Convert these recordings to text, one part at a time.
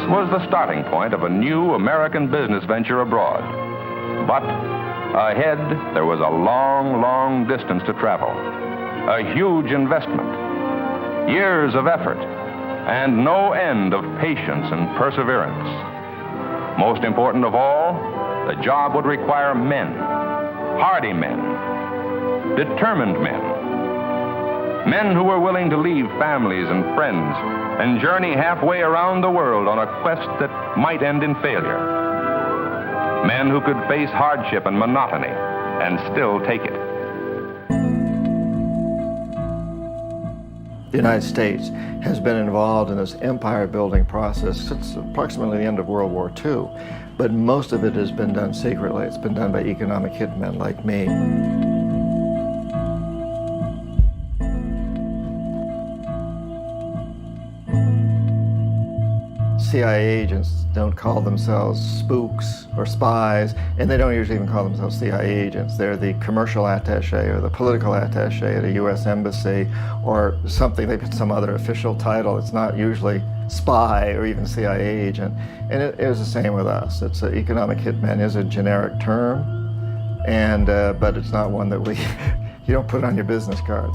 was the starting point of a new American business venture abroad. But ahead, there was a long, long distance to travel, a huge investment, years of effort, and no end of patience and perseverance. Most important of all, the job would require men, hardy men, determined men, men who were willing to leave families and friends and journey halfway around the world on a quest that might end in failure. Men who could face hardship and monotony and still take it. The United States has been involved in this empire-building process since approximately the end of World War II, but most of it has been done secretly. It's been done by economic hitmen like me. CIA agents don't call themselves spooks or spies, and they don't usually even call themselves CIA agents. They're the commercial attaché or the political attaché at a US embassy or something. They put some other official title. It's not usually spy or even CIA agent. And it was the same with us. It's economic hitman is a generic term, and but it's not one that you don't put on your business card.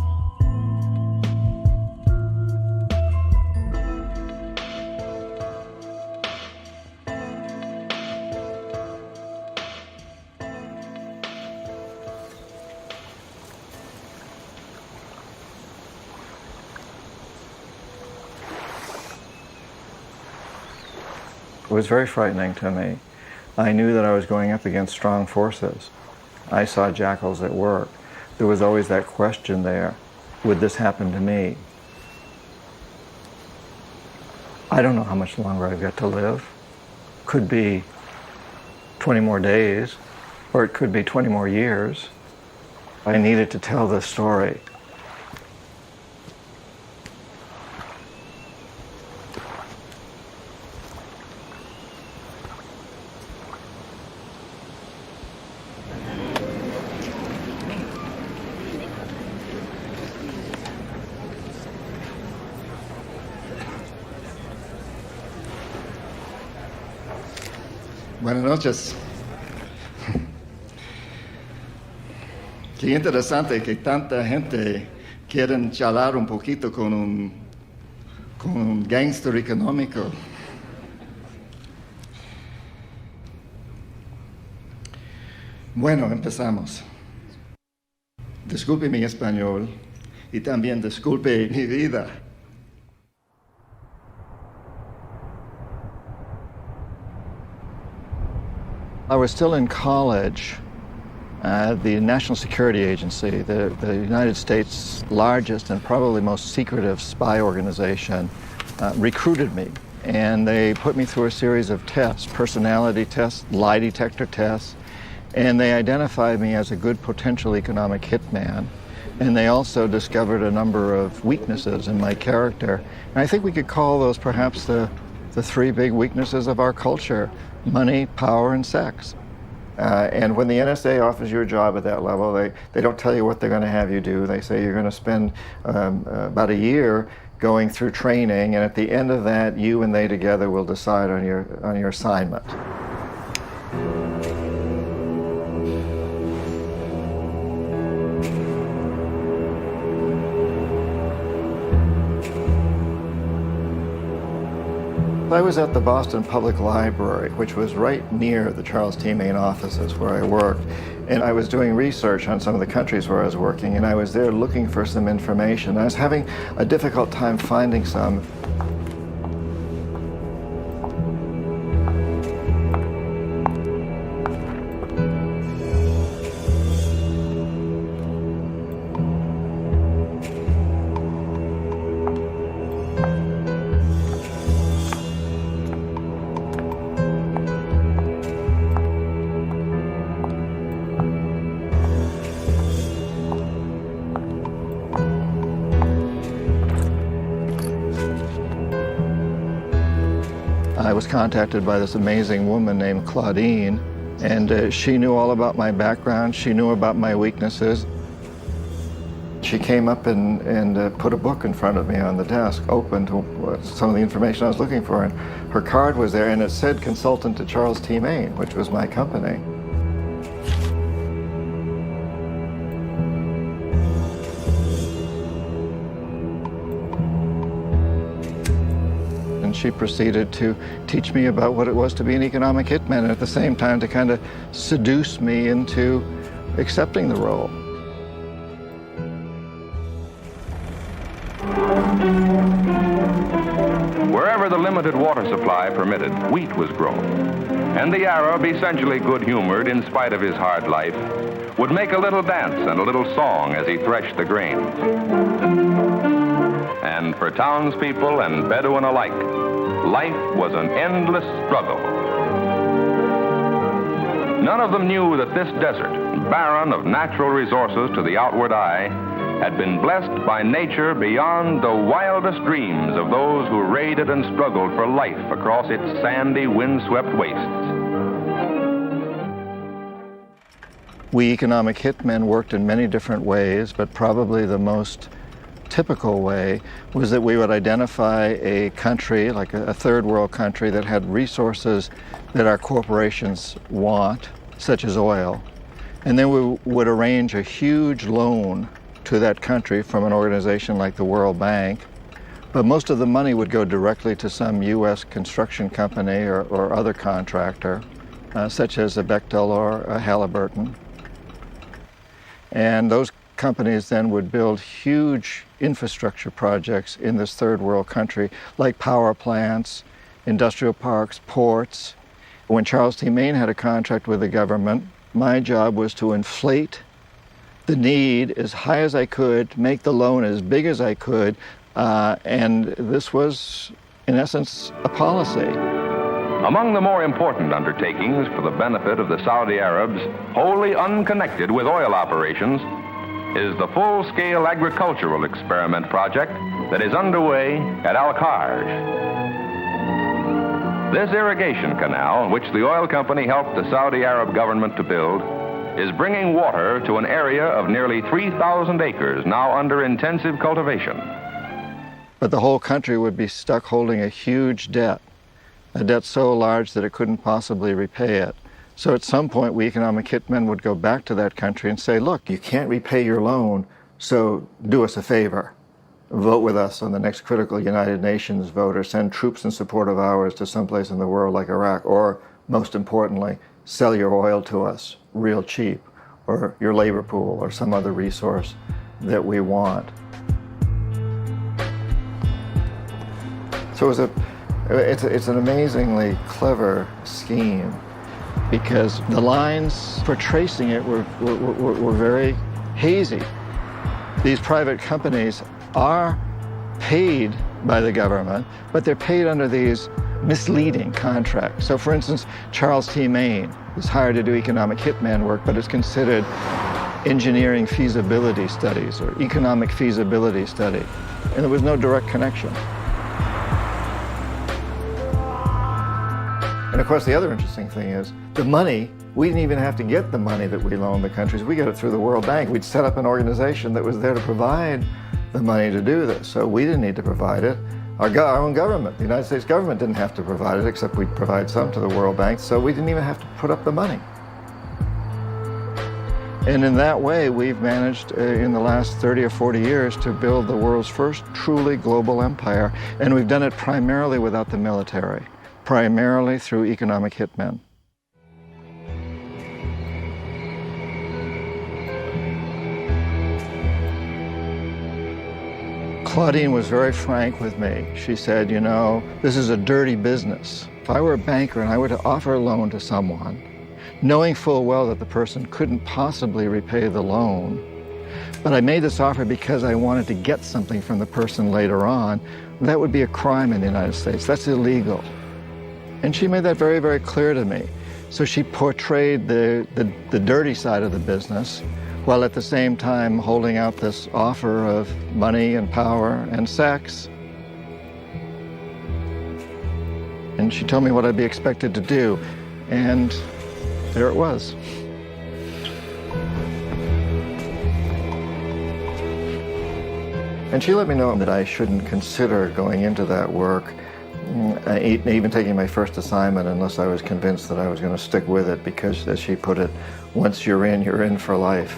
It was very frightening to me. I knew that I was going up against strong forces. I saw jackals at work. There was always that question there, would this happen to me? I don't know how much longer I've got to live. Could be 20 more days, or it could be 20 more years. I needed to tell this story. Buenas noches. Qué interesante que tanta gente quieren charlar un poquito con un gángster económico. Bueno, empezamos. Disculpe mi español y también disculpe mi vida. I was still in college. The National Security Agency, the United States' largest and probably most secretive spy organization, recruited me. And they put me through a series of tests, personality tests, lie detector tests, and they identified me as a good potential economic hitman. And they also discovered a number of weaknesses in my character. And I think we could call those perhaps the three big weaknesses of our culture: money, power, and sex. And when the NSA offers you a job at that level, they don't tell you what they're going to have you do. They say you're going to spend about a year going through training, and at the end of that, you and they together will decide on your assignment. I was at the Boston Public Library, which was right near the Charles T. Main offices where I worked, and I was doing research on some of the countries where I was working, and I was there looking for some information. I was having a difficult time finding some. I was contacted by this amazing woman named Claudine, and she knew all about my background. She knew about my weaknesses. She came up and put a book in front of me on the desk, opened some of the information I was looking for, and her card was there, and it said consultant to Charles T. Main, which was my company. And she proceeded to teach me about what it was to be an economic hitman, and at the same time to kind of seduce me into accepting the role. Wherever the limited water supply permitted, wheat was grown. And the Arab, essentially good-humored in spite of his hard life, would make a little dance and a little song as he threshed the grain. And for townspeople and Bedouin alike, life was an endless struggle. None of them knew that this desert, barren of natural resources to the outward eye, had been blessed by nature beyond the wildest dreams of those who raided and struggled for life across its sandy, windswept wastes. We economic hitmen worked in many different ways, but probably the most typical way was that we would identify a country, like a third world country, that had resources that our corporations want, such as oil. And then we would arrange a huge loan to that country from an organization like the World Bank. But most of the money would go directly to some U.S. construction company or other contractor, such as a Bechtel or a Halliburton. And those companies then would build huge infrastructure projects in this third world country, like power plants, industrial parks, ports. When Charles T. Main had a contract with the government, my job was to inflate the need as high as I could, make the loan as big as I could, and this was, in essence, a policy. Among the more important undertakings for the benefit of the Saudi Arabs, wholly unconnected with oil operations, is the full-scale agricultural experiment project that is underway at Al-Kharj. This irrigation canal, which the oil company helped the Saudi Arab government to build, is bringing water to an area of nearly 3,000 acres now under intensive cultivation. But the whole country would be stuck holding a huge debt, a debt so large that it couldn't possibly repay it. So at some point, we economic hitmen would go back to that country and say, look, you can't repay your loan, so do us a favor. Vote with us on the next critical United Nations vote, or send troops in support of ours to someplace in the world like Iraq, or, most importantly, sell your oil to us real cheap, or your labor pool, or some other resource that we want. So it's an amazingly clever scheme, because the lines for tracing it were very hazy. These private companies are paid by the government, but they're paid under these misleading contracts. So for instance, Charles T. Main is hired to do economic hitman work, but it's considered engineering feasibility studies or economic feasibility study. And there was no direct connection. And of course, the other interesting thing is the money, we didn't even have to get the money that we loaned the countries. We got it through the World Bank. We'd set up an organization that was there to provide the money to do this. So we didn't need to provide it. Our own government, the United States government, didn't have to provide it, except we'd provide some to the World Bank, so we didn't even have to put up the money. And in that way, we've managed in the last 30 or 40 years to build the world's first truly global empire, and we've done it primarily without the military, primarily through economic hitmen. Claudine was very frank with me. She said, you know, this is a dirty business. If I were a banker and I were to offer a loan to someone, knowing full well that the person couldn't possibly repay the loan, but I made this offer because I wanted to get something from the person later on, that would be a crime in the United States. That's illegal. And she made that very, very clear to me. So she portrayed the dirty side of the business, while at the same time holding out this offer of money and power and sex. And she told me what I'd be expected to do, and there it was. And she let me know that I shouldn't consider going into that work, even taking my first assignment, unless I was convinced that I was going to stick with it, because, as she put it, once you're in for life.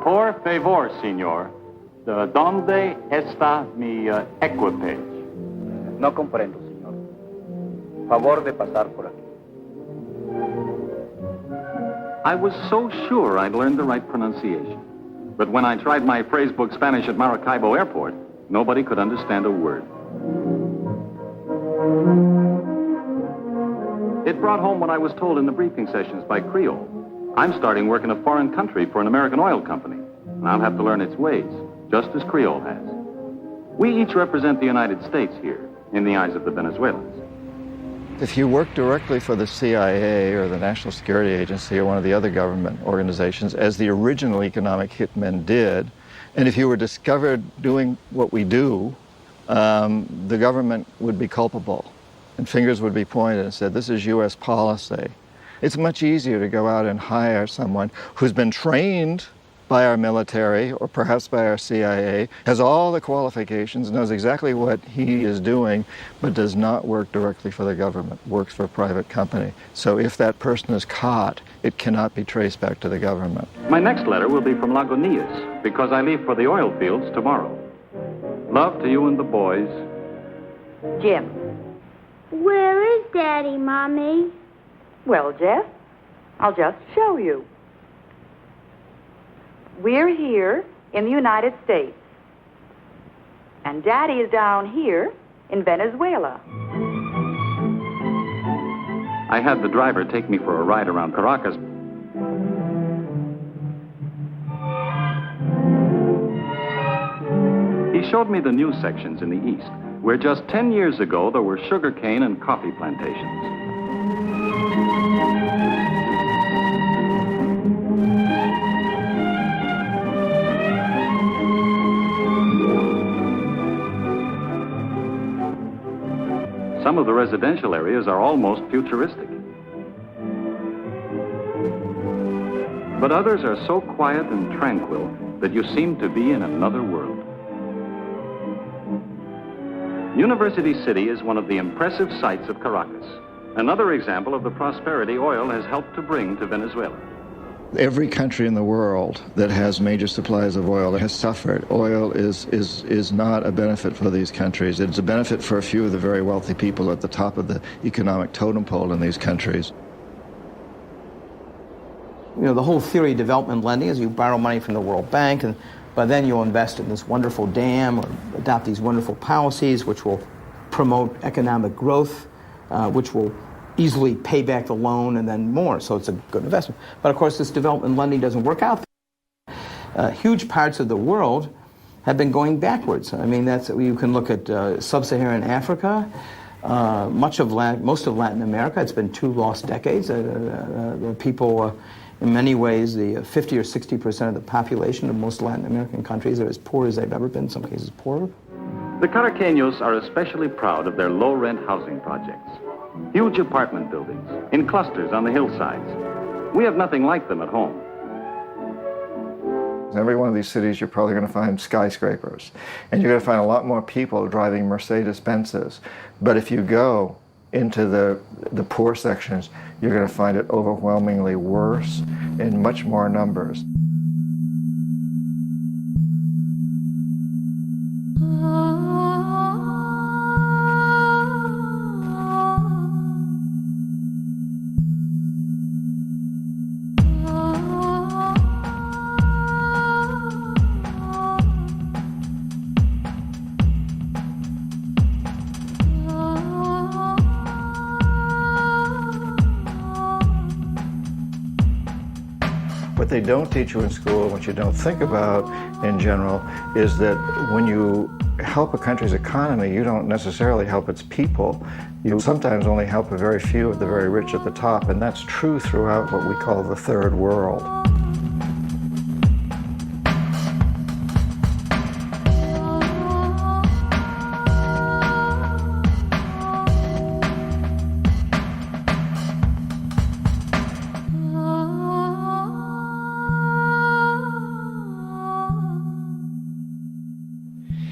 Por favor, señor, ¿dónde está mi equipage? No comprendo, señor. Favor de pasar por aquí. I was so sure I'd learned the right pronunciation. But when I tried my phrasebook Spanish at Maracaibo Airport, nobody could understand a word. It brought home what I was told in the briefing sessions by Creole. I'm starting work in a foreign country for an American oil company, and I'll have to learn its ways, just as Creole has. We each represent the United States here, in the eyes of the Venezuelans. If you work directly for the CIA or the National Security Agency or one of the other government organizations, as the original economic hitmen did, and if you were discovered doing what we do, the government would be culpable, and fingers would be pointed and said, this is U.S. policy. It's much easier to go out and hire someone who's been trained by our military or perhaps by our CIA, has all the qualifications, knows exactly what he is doing, but does not work directly for the government, works for a private company. So if that person is caught, it cannot be traced back to the government. My next letter will be from Lagunitas, because I leave for the oil fields tomorrow. Love to you and the boys. Jim. Where is Daddy, Mommy? Well, Jeff, I'll just show you. We're here in the United States. And Daddy is down here in Venezuela. I had the driver take me for a ride around Caracas. He showed me the news sections in the East, where just 10 years ago there were sugarcane and coffee plantations. Some of the residential areas are almost futuristic. But others are so quiet and tranquil that you seem to be in another world. University City is one of the impressive sights of Caracas, another example of the prosperity oil has helped to bring to Venezuela. Every country in the world that has major supplies of oil has suffered. Oil is not a benefit for these countries. It's a benefit for a few of the very wealthy people at the top of the economic totem pole in these countries. You know, the whole theory of development lending is you borrow money from the World Bank, but then you'll invest in this wonderful dam or adopt these wonderful policies which will promote economic growth, which will easily pay back the loan and then more, so it's a good investment. But of course this development lending doesn't work out. Huge parts of the world have been going backwards. I mean, you can look at sub-Saharan Africa, most of Latin America. It's been 2 lost decades. The people, in many ways, the 50 or 60% of the population of most Latin American countries are as poor as they've ever been, in some cases poorer. The Caraqueños are especially proud of their low-rent housing projects. Huge apartment buildings, in clusters on the hillsides. We have nothing like them at home. In every one of these cities, you're probably going to find skyscrapers. And you're going to find a lot more people driving Mercedes-Benzes. But if you go into the poor sections, you're going to find it overwhelmingly worse in much more numbers. What they don't teach you in school, what you don't think about in general, is that when you help a country's economy, you don't necessarily help its people. You sometimes only help a very few of the very rich at the top, and that's true throughout what we call the third world.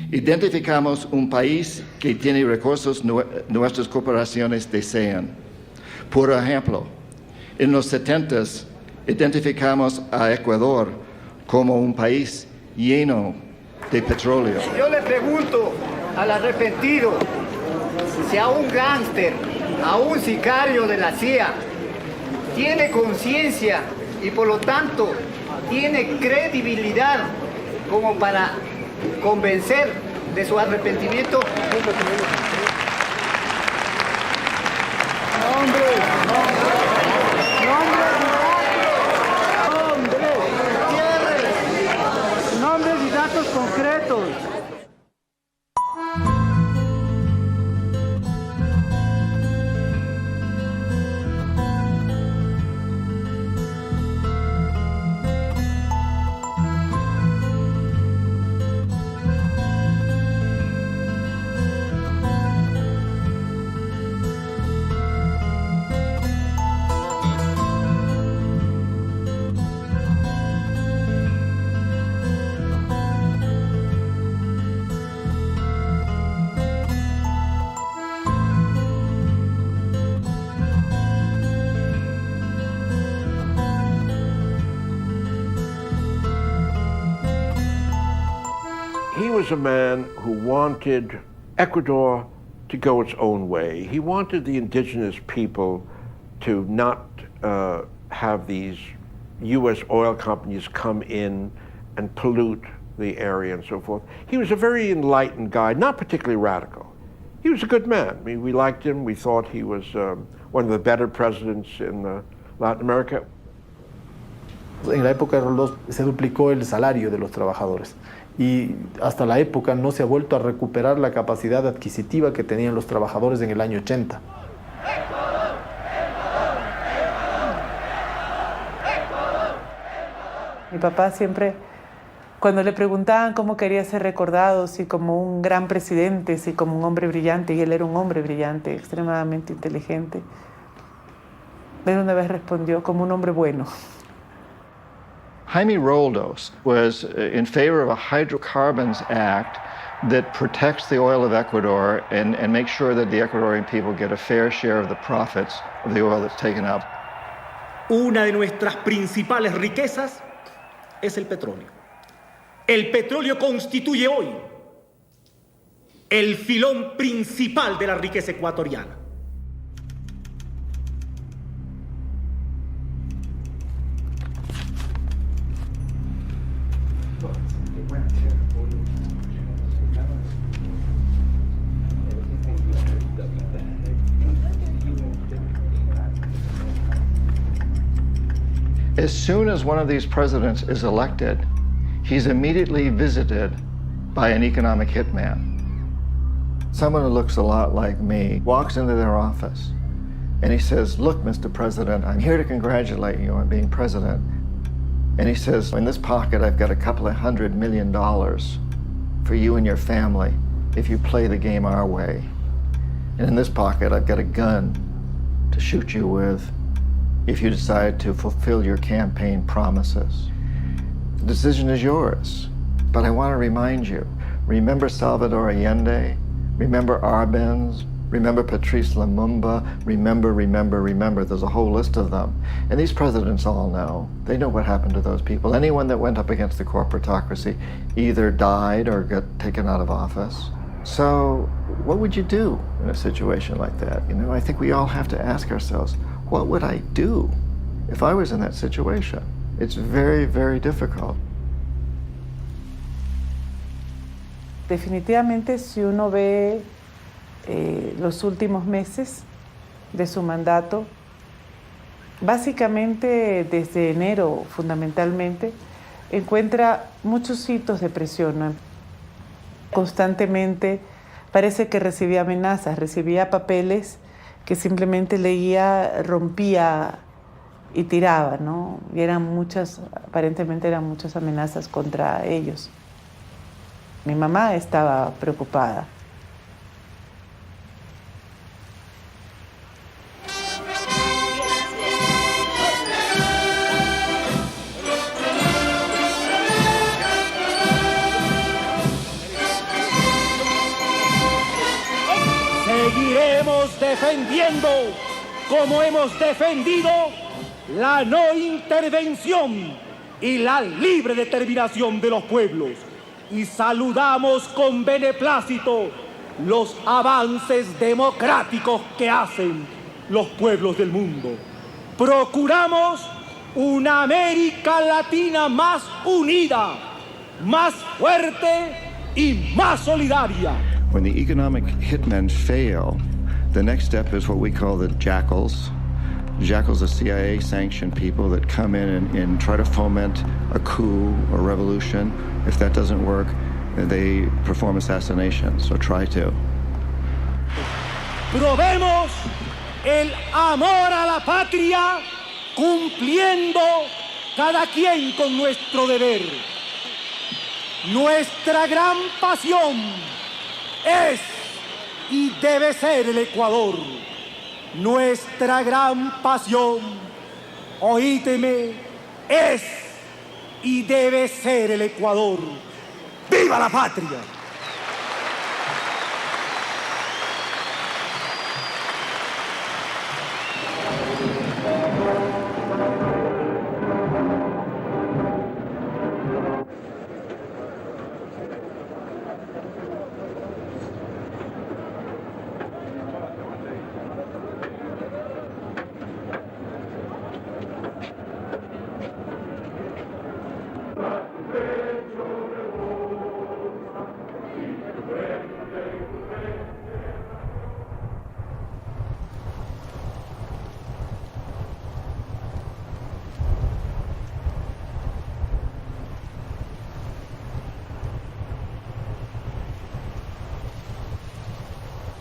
Identificamos un país que tiene recursos nuestras corporaciones desean. Por ejemplo, en los 70s identificamos a Ecuador como un país lleno de petróleo. Yo le pregunto al arrepentido si a un gángster, a un sicario de la CIA, tiene conciencia y por lo tanto tiene credibilidad como para convencer de su arrepentimiento. Nombres y datos concretos. He was a man who wanted Ecuador to go its own way. He wanted the indigenous people to not have these U.S. oil companies come in and pollute the area and so forth. He was a very enlightened guy, not particularly radical. He was a good man. I mean, we liked him. We thought he was one of the better presidents in Latin America. En la época de Roldós se duplicó el salario de los trabajadores y hasta la época no se ha vuelto a recuperar la capacidad adquisitiva que tenían los trabajadores en el año 80. Mi papá siempre, cuando le preguntaban cómo quería ser recordado, si como un gran presidente, si como un hombre brillante, y él era un hombre brillante, extremadamente inteligente, él una vez respondió como un hombre bueno. Jaime Roldos was in favor of a Hydrocarbons Act that protects the oil of Ecuador and makes sure that the Ecuadorian people get a fair share of the profits of the oil that's taken up. Una de nuestras principales riquezas es el petróleo. El petróleo constituye hoy el filón principal de la riqueza ecuatoriana. As soon as one of these presidents is elected, he's immediately visited by an economic hitman. Someone who looks a lot like me walks into their office and he says, "Look, Mr. President, I'm here to congratulate you on being president." And he says, "In this pocket, I've got a couple of $100 million for you and your family if you play the game our way. And in this pocket, I've got a gun to shoot you with if you decide to fulfill your campaign promises. The decision is yours, but I want to remind you, remember Salvador Allende, remember Arbenz, remember Patrice Lumumba, remember, there's a whole list of them. And these presidents all know, they know what happened to those people. Anyone that went up against the corporatocracy either died or got taken out of office. So what would you do in a situation like that? You know, I think we all have to ask ourselves, what would I do if I was in that situation? It's very, very difficult. Definitivamente, si uno ve los últimos meses de su mandato, Básicamente, desde enero, fundamentalmente, encuentra muchos hitos de presión, ¿no? Constantemente parece que recibía amenazas, recibía papeles que simplemente leía, rompía y tiraba, ¿no? Y eran muchas, aparentemente eran muchas amenazas contra ellos. Mi mamá estaba preocupada. Seguiremos defendiendo, como hemos defendido, la no intervención y la libre determinación de los pueblos. Y saludamos con beneplácito los avances democráticos que hacen los pueblos del mundo. Procuramos una América Latina más unida, más fuerte y más solidaria. When the economic hitmen fail, the next step is what we call the jackals. Jackals are CIA-sanctioned people that come in and try to foment a coup or revolution. If that doesn't work, they perform assassinations or try to. Probemos el amor a la patria cumpliendo cada quien con nuestro deber. Nuestra gran pasión es y debe ser el Ecuador. Nuestra gran pasión, oídeme, es y debe ser el Ecuador. ¡Viva la patria!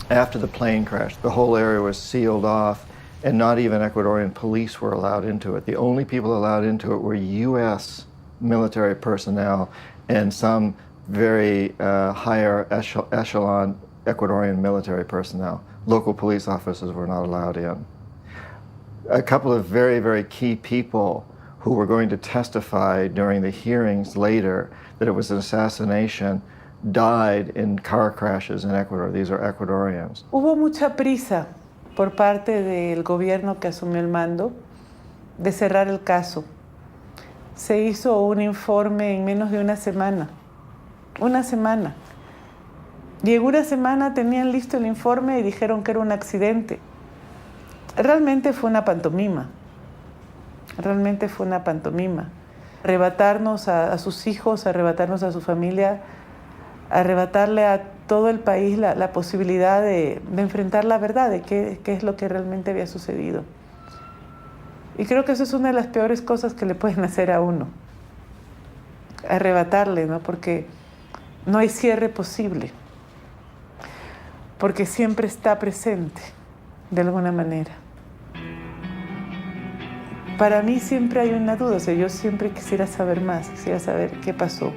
After the plane crash, the whole area was sealed off, and not even Ecuadorian police were allowed into it. The only people allowed into it were U.S. military personnel and some very higher echelon Ecuadorian military personnel. Local police officers were not allowed in. A couple of very, very key people who were going to testify during the hearings later that it was an assassination died in car crashes in Ecuador. These are Ecuadorians. Hubo mucha prisa por parte del gobierno que asumió el mando de cerrar el caso. Se hizo un informe en menos de una semana. Una semana. Y en una semana tenían listo el informe y dijeron que era un accidente. Realmente fue una pantomima. Realmente fue una pantomima. Arrebatarnos a sus hijos, arrebatarnos a su familia, arrebatarle a todo el país la posibilidad de enfrentar la verdad de qué es lo que realmente había sucedido. Y creo que eso es una de las peores cosas que le pueden hacer a uno. Arrebatarle, ¿no? Porque no hay cierre posible. Porque siempre está presente, de alguna manera. Para mí siempre hay una duda, o sea, yo siempre quisiera saber más, quisiera saber qué pasó.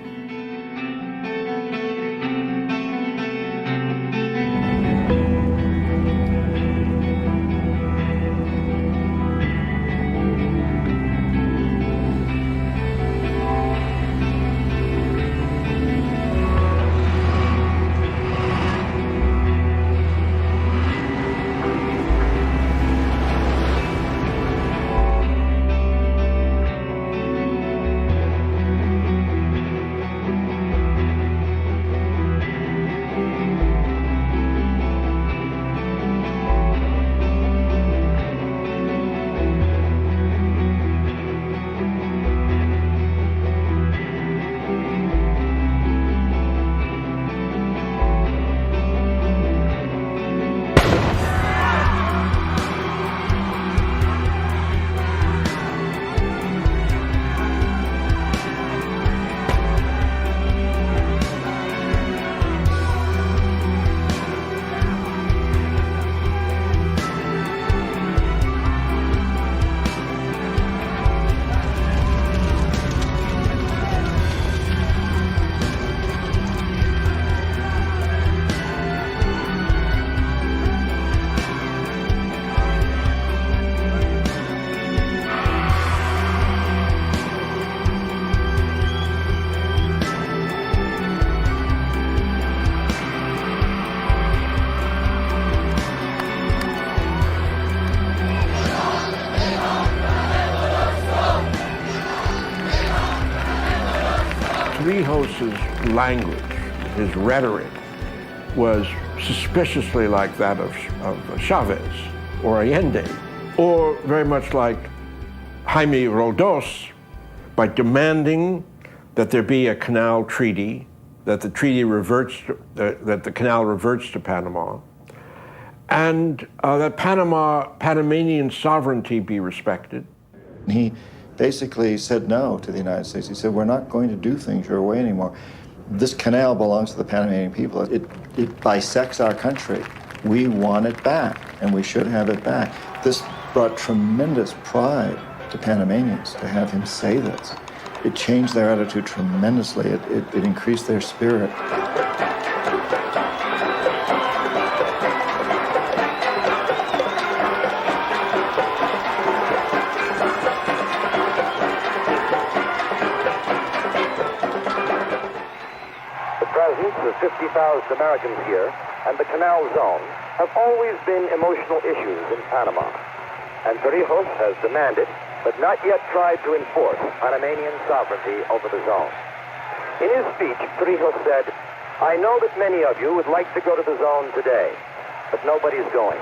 Torrijos's language, his rhetoric, was suspiciously like that of Chavez or Allende, or very much like Jaime Roldos, by demanding that there be a canal treaty, that the treaty reverts, that the canal reverts to Panama, and that Panamanian sovereignty be respected. He basically said no to the United States. He said, we're not going to do things your way anymore. This canal belongs to the Panamanian people. It bisects our country. We want it back, and we should have it back. This brought tremendous pride to Panamanians to have him say this. It changed their attitude tremendously. It increased their spirit. The 50,000 Americans here and the Canal Zone have always been emotional issues in Panama. And Torrijos has demanded, but not yet tried to enforce, Panamanian sovereignty over the zone. In his speech, Torrijos said, I know that many of you would like to go to the zone today, but nobody's going.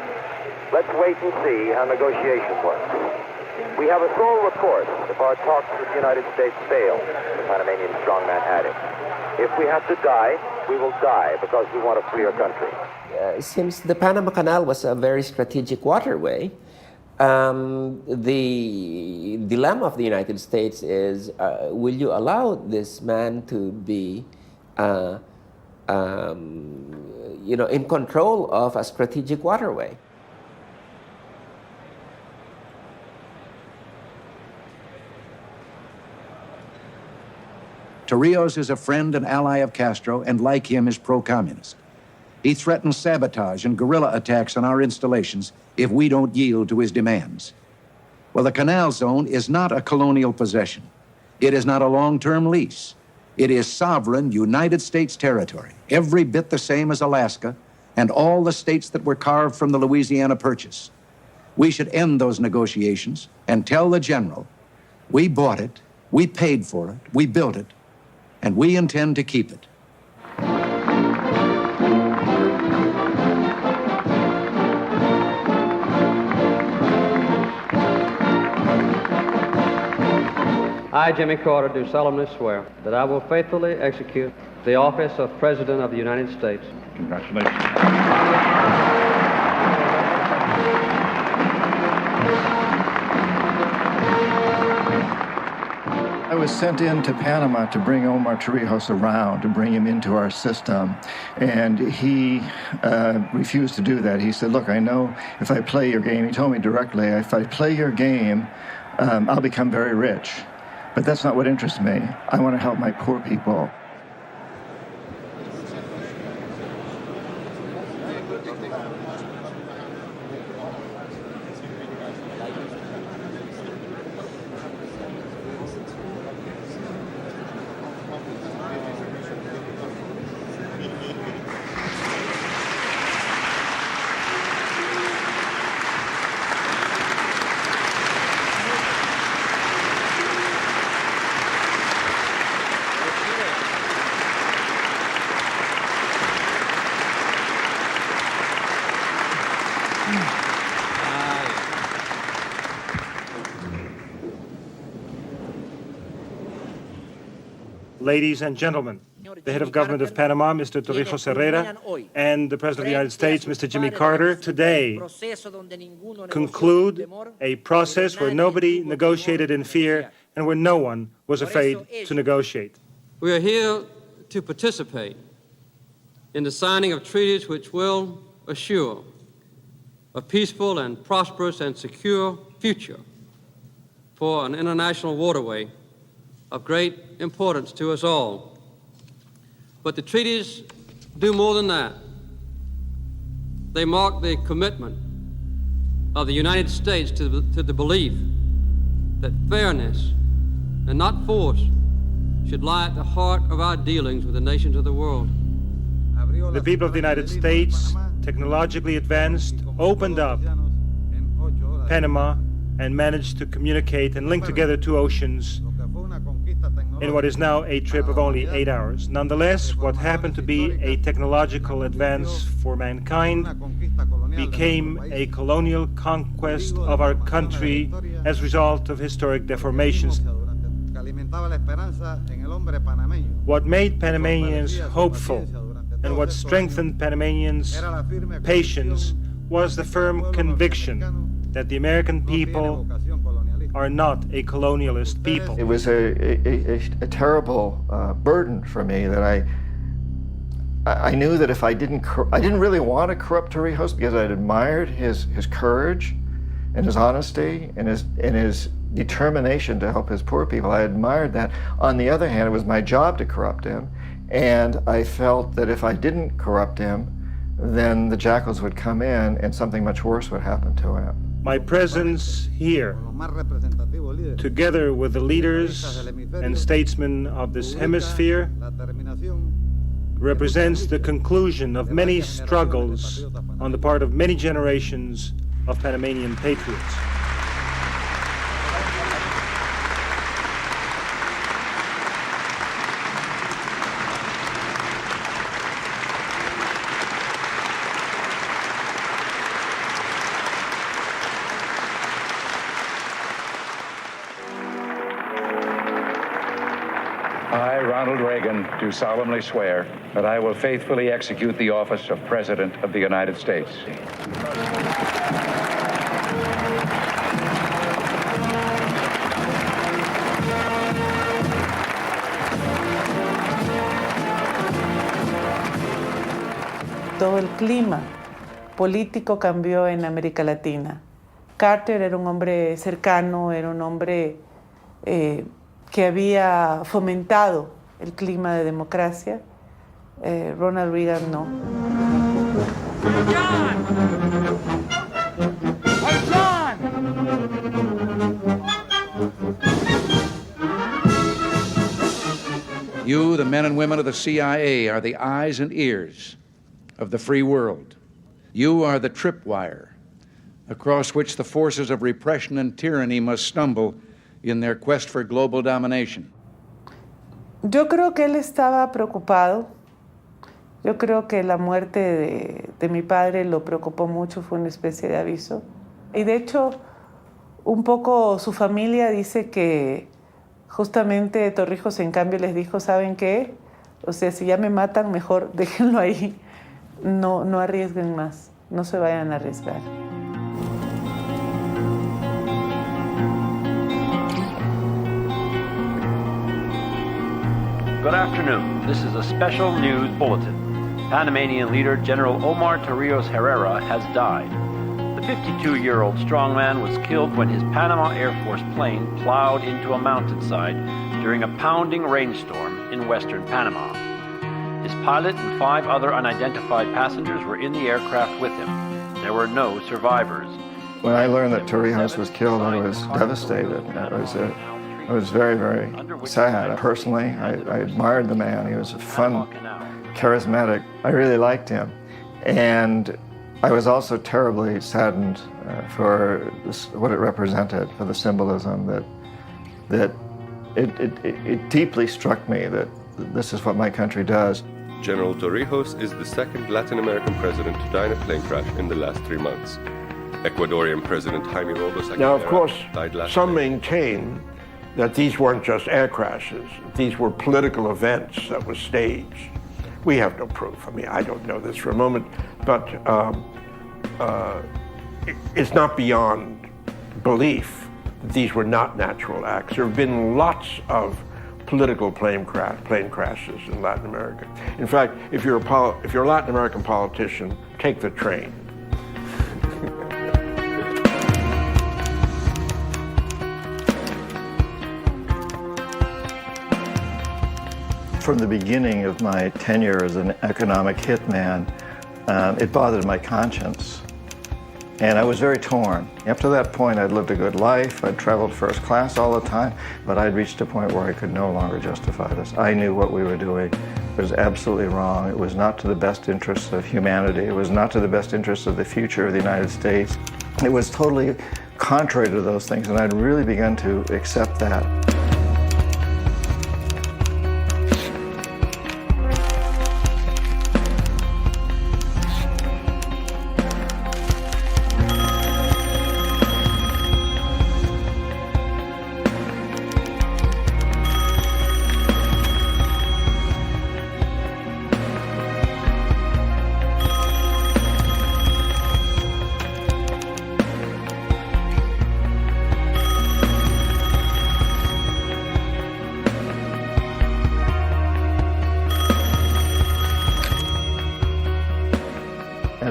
Let's wait and see how negotiation works. We have a sole recourse if our talks with the United States fail, the Panamanian strongman added. If we have to die, we will die because we want a freer country. Since the Panama Canal was a very strategic waterway, the dilemma of the United States is, will you allow this man to be, in control of a strategic waterway? Torrijos is a friend and ally of Castro, and like him is pro-communist. He threatens sabotage and guerrilla attacks on our installations if we don't yield to his demands. Well, the Canal Zone is not a colonial possession. It is not a long-term lease. It is sovereign United States territory, every bit the same as Alaska and all the states that were carved from the Louisiana Purchase. We should end those negotiations and tell the general, we bought it, we paid for it, we built it, and we intend to keep it. I, Jimmy Carter, do solemnly swear that I will faithfully execute the office of President of the United States. Congratulations. I was sent into Panama to bring Omar Torrijos around, to bring him into our system. And he refused to do that. He said, look, I know if I play your game, he told me directly, if I play your game, I'll become very rich. But that's not what interests me. I want to help my poor people. Ladies and gentlemen, the head of government of Panama, Mr. Torrijos Herrera, and the President of the United States, Mr. Jimmy Carter, today conclude a process where nobody negotiated in fear and where no one was afraid to negotiate. We are here to participate in the signing of treaties which will assure a peaceful and prosperous and secure future for an international waterway of great importance to us all. But the treaties do more than that. They mark the commitment of the United States to the belief that fairness and not force should lie at the heart of our dealings with the nations of the world. The people of the United States, technologically advanced, opened up Panama and managed to communicate and link together two oceans in what is now a trip of only 8 hours. Nonetheless, what happened to be a technological advance for mankind became a colonial conquest of our country as a result of historic deformations. What made Panamanians hopeful and what strengthened Panamanians' patience was the firm conviction that the American people are not a colonialist people. It was a terrible burden for me that I knew that if I didn't really want to corrupt Torrijos because I'd admired his courage and his honesty and his determination to help his poor people. I admired that. On the other hand, it was my job to corrupt him, and I felt that if I didn't corrupt him, then the jackals would come in and something much worse would happen to him. My presence here, together with the leaders and statesmen of this hemisphere, represents the conclusion of many struggles on the part of many generations of Panamanian patriots. I, Ronald Reagan, do solemnly swear that I will faithfully execute the office of President of the United States. Todo el clima político cambió en América Latina. Carter era un hombre cercano, era un hombre que había fomentado el clima de democracia. Ronald Reagan no. You, the men and women of the CIA, are the eyes and ears of the free world. You are the tripwire across which the forces of repression and tyranny must stumble in their quest for global domination. Yo creo que él estaba preocupado. Yo creo que la muerte de mi padre lo preocupó mucho, fue una especie de aviso. Y de hecho, un poco su familia dice que justamente Torrijos en cambio les dijo, ¿saben qué? O sea, si ya me matan, mejor déjenlo ahí. No arriesguen más, no se vayan a arriesgar. Good afternoon. This is a special news bulletin. Panamanian leader General Omar Torrijos Herrera has died. The 52-year-old strongman was killed when his Panama Air Force plane plowed into a mountainside during a pounding rainstorm in western Panama. His pilot and 5 other unidentified passengers were in the aircraft with him. There were no survivors. When I learned that Torrijos was killed, I was devastated. I was very, very sad. Personally, I admired the man. He was fun, charismatic. I really liked him. And I was also terribly saddened for what it represented, for the symbolism that it deeply struck me that this is what my country does. General Torrijos is the second Latin American president to die in a plane crash in the last 3 months. Ecuadorian President Jaime Robles Now, of course, died last some May. maintain that these weren't just air crashes. These were political events that were staged. We have no proof. I mean, I don't know this for a moment, but it's not beyond belief that these were not natural acts. There have been lots of political plane crashes in Latin America. In fact, if you're a Latin American politician, take the train. From the beginning of my tenure as an economic hitman, it bothered my conscience. And I was very torn. Up to that point, I'd lived a good life. I'd traveled first class all the time, but I'd reached a point where I could no longer justify this. I knew what we were doing was absolutely wrong. It was not to the best interests of humanity. It was not to the best interests of the future of the United States. It was totally contrary to those things, and I'd really begun to accept that.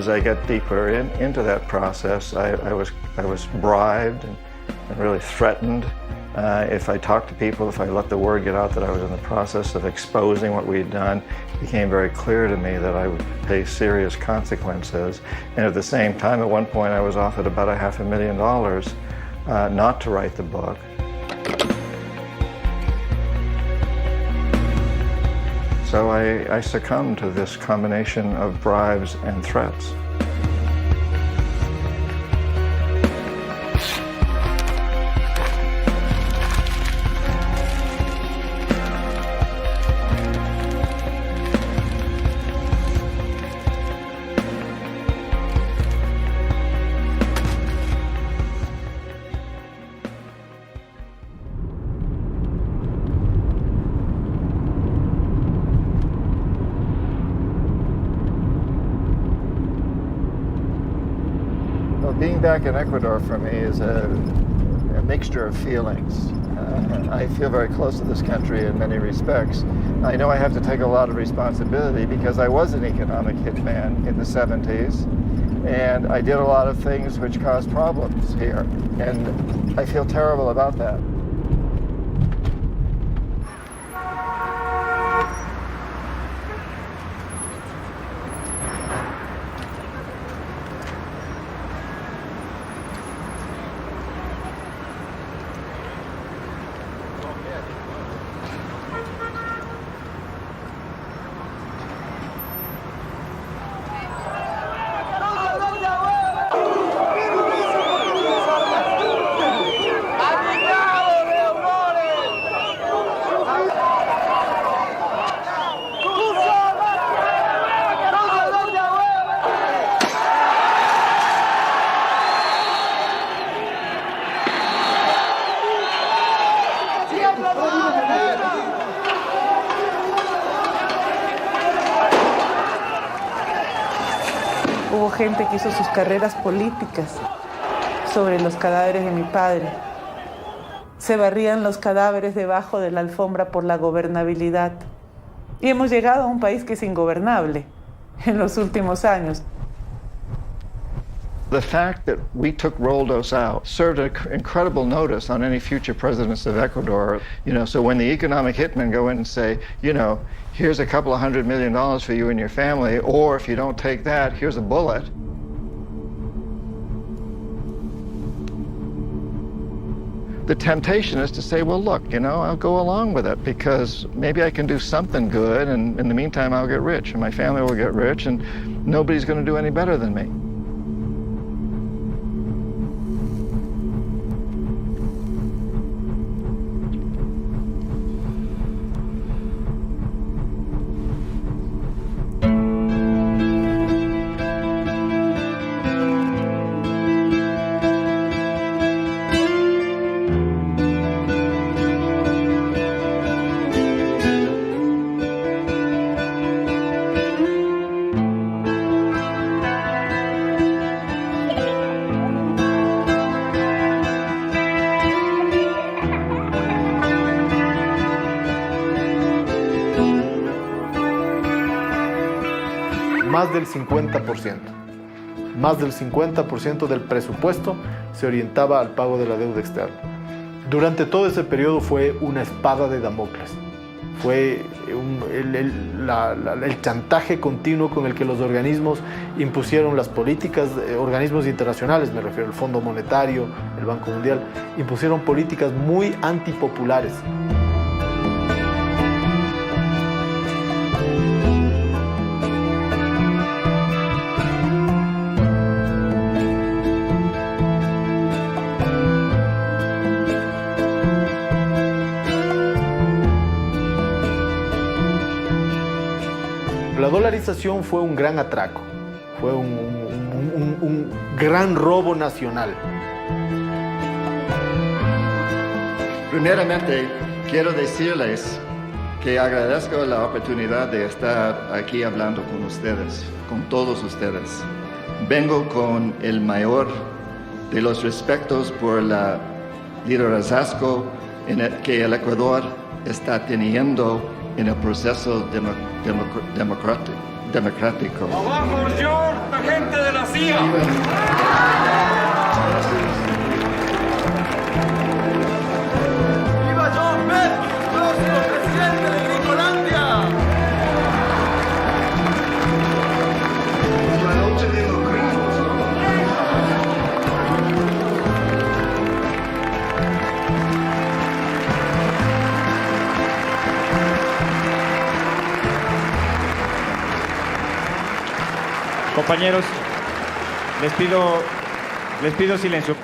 as I get deeper into that process, I was bribed and really threatened. If I talked to people, if I let the word get out that I was in the process of exposing what we'd done, it became very clear to me that I would pay serious consequences. And at the same time, at one point, I was offered about $500,000 not to write the book. So I succumbed to this combination of bribes and threats. Being back in Ecuador for me is a mixture of feelings. I feel very close to this country in many respects. I know I have to take a lot of responsibility because I was an economic hitman in the 70s, and I did a lot of things which caused problems here, and I feel terrible about that. Hubo gente que hizo sus carreras políticas sobre los cadáveres de mi padre. Se barrían los cadáveres debajo de la alfombra por la gobernabilidad. Y hemos llegado a un país que es ingobernable en los últimos años. The fact that we took Roldos out served an incredible notice on any future presidents of Ecuador. So when the economic hitmen go in and say, here's a couple of $100 million for you and your family, or if you don't take that, here's a bullet. The temptation is to say, well, look, I'll go along with it because maybe I can do something good, and in the meantime, I'll get rich, and my family will get rich, and nobody's going to do any better than me. Más del 50% del presupuesto se orientaba al pago de la deuda externa. Durante todo ese periodo fue una espada de Damocles. Fue el chantaje continuo con el que los organismos impusieron las políticas, organismos internacionales, me refiero al Fondo Monetario, el Banco Mundial, impusieron políticas muy antipopulares. La dolarización fue un gran atraco, fue un gran robo nacional. Primeramente, quiero decirles que agradezco la oportunidad de estar aquí hablando con ustedes, con todos ustedes. Vengo con el mayor de los respetos por el liderazgo que el Ecuador está teniendo en el proceso democrático. democrático. ¡Abajo George, agente de la CIA! ¡Viva John Pérkins, próximo presidente de Gringolandia! La noche de los gringos. Compañeros, les pido silencio.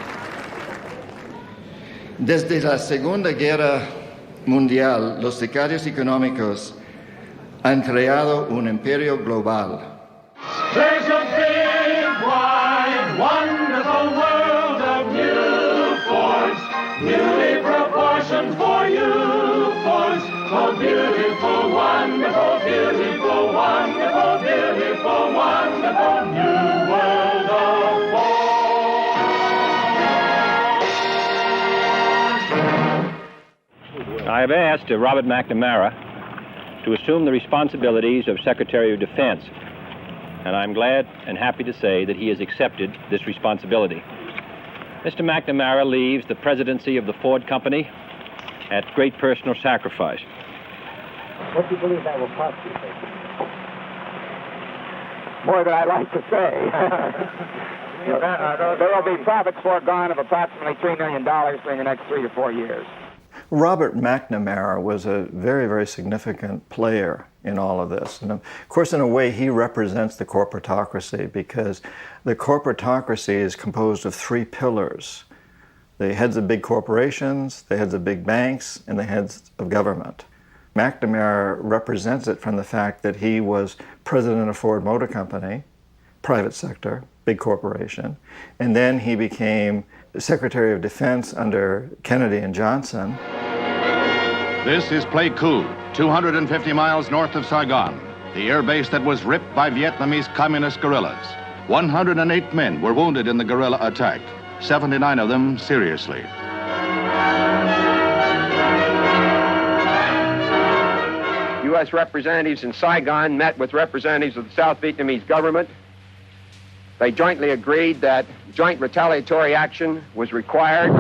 Desde la Segunda Guerra Mundial, los sicarios económicos han creado un imperio global. There's a big, wide, wonderful world of new forms, beauty proportioned for you forms. Oh, beautiful, wonderful, beautiful, wonderful, beautiful, wonderful new world of forms. I have asked Robert McNamara to assume the responsibilities of Secretary of Defense, and I'm glad and happy to say that he has accepted this responsibility. Mr. McNamara leaves the presidency of the Ford Company at great personal sacrifice. What do you believe that will cost you? More than I like to say. There will be profits foregone of approximately $3 million during the next 3 to 4 years. Robert McNamara was a very, very significant player in all of this. And of course, in a way, he represents the corporatocracy, because the corporatocracy is composed of 3 pillars: the heads of big corporations, the heads of big banks, and the heads of government. McNamara represents it from the fact that he was president of Ford Motor Company, private sector, big corporation, and then he became Secretary of Defense under Kennedy and Johnson. This is Pleiku, 250 miles north of Saigon, the air base that was ripped by Vietnamese communist guerrillas. 108 men were wounded in the guerrilla attack, 79 of them seriously. U.S. representatives in Saigon met with representatives of the South Vietnamese government. They jointly agreed that joint retaliatory action was required.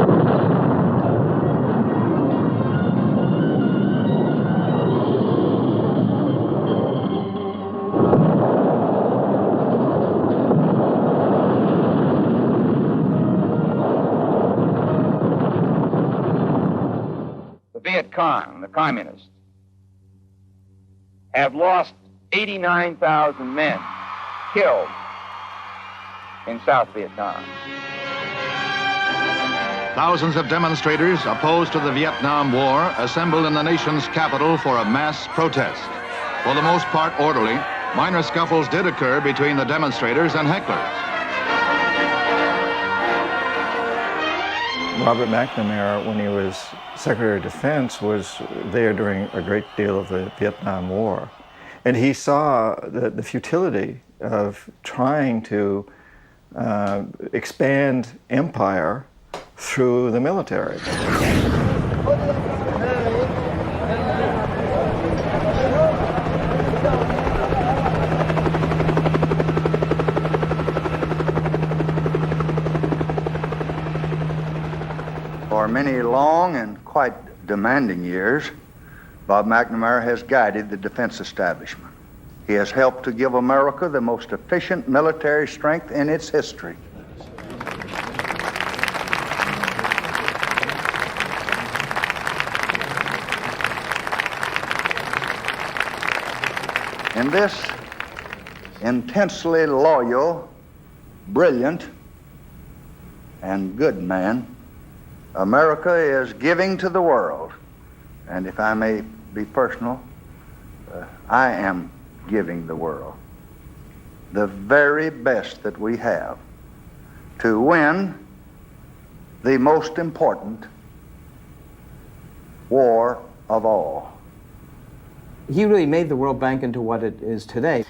The Viet Cong, the communists, have lost 89,000 men killed in South Vietnam. Thousands of demonstrators opposed to the Vietnam War assembled in the nation's capital for a mass protest. For the most part orderly, minor scuffles did occur between the demonstrators and hecklers. Robert McNamara, when he was Secretary of Defense, was there during a great deal of the Vietnam War. And he saw the futility of trying to expand empire through the military. For many long and quite demanding years, Bob McNamara has guided the defense establishment. He has helped to give America the most efficient military strength in its history. In this intensely loyal, brilliant, and good man, America is giving to the world, and if I may be personal, I am giving the world the very best that we have to win the most important war of all. He really made the World Bank into what it is today.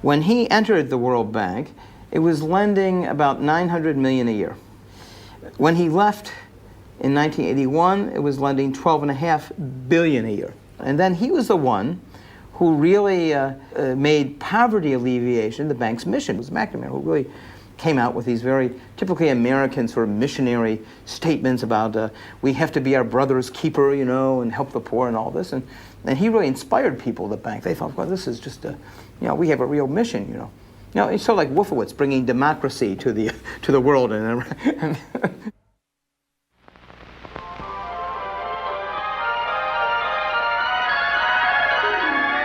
When he entered the World Bank, it was lending about $900 million a year. When he left in 1981, it was lending $12.5 billion a year. And then he was the one who really made poverty alleviation the bank's mission. It was McNamara who really came out with these very typically American sort of missionary statements about we have to be our brother's keeper, you know, and help the poor and all this. And he really inspired people at the bank. They thought, well, this is just a, you know, we have a real mission, you know. You know, it's sort of like Wolfowitz bringing democracy to the world.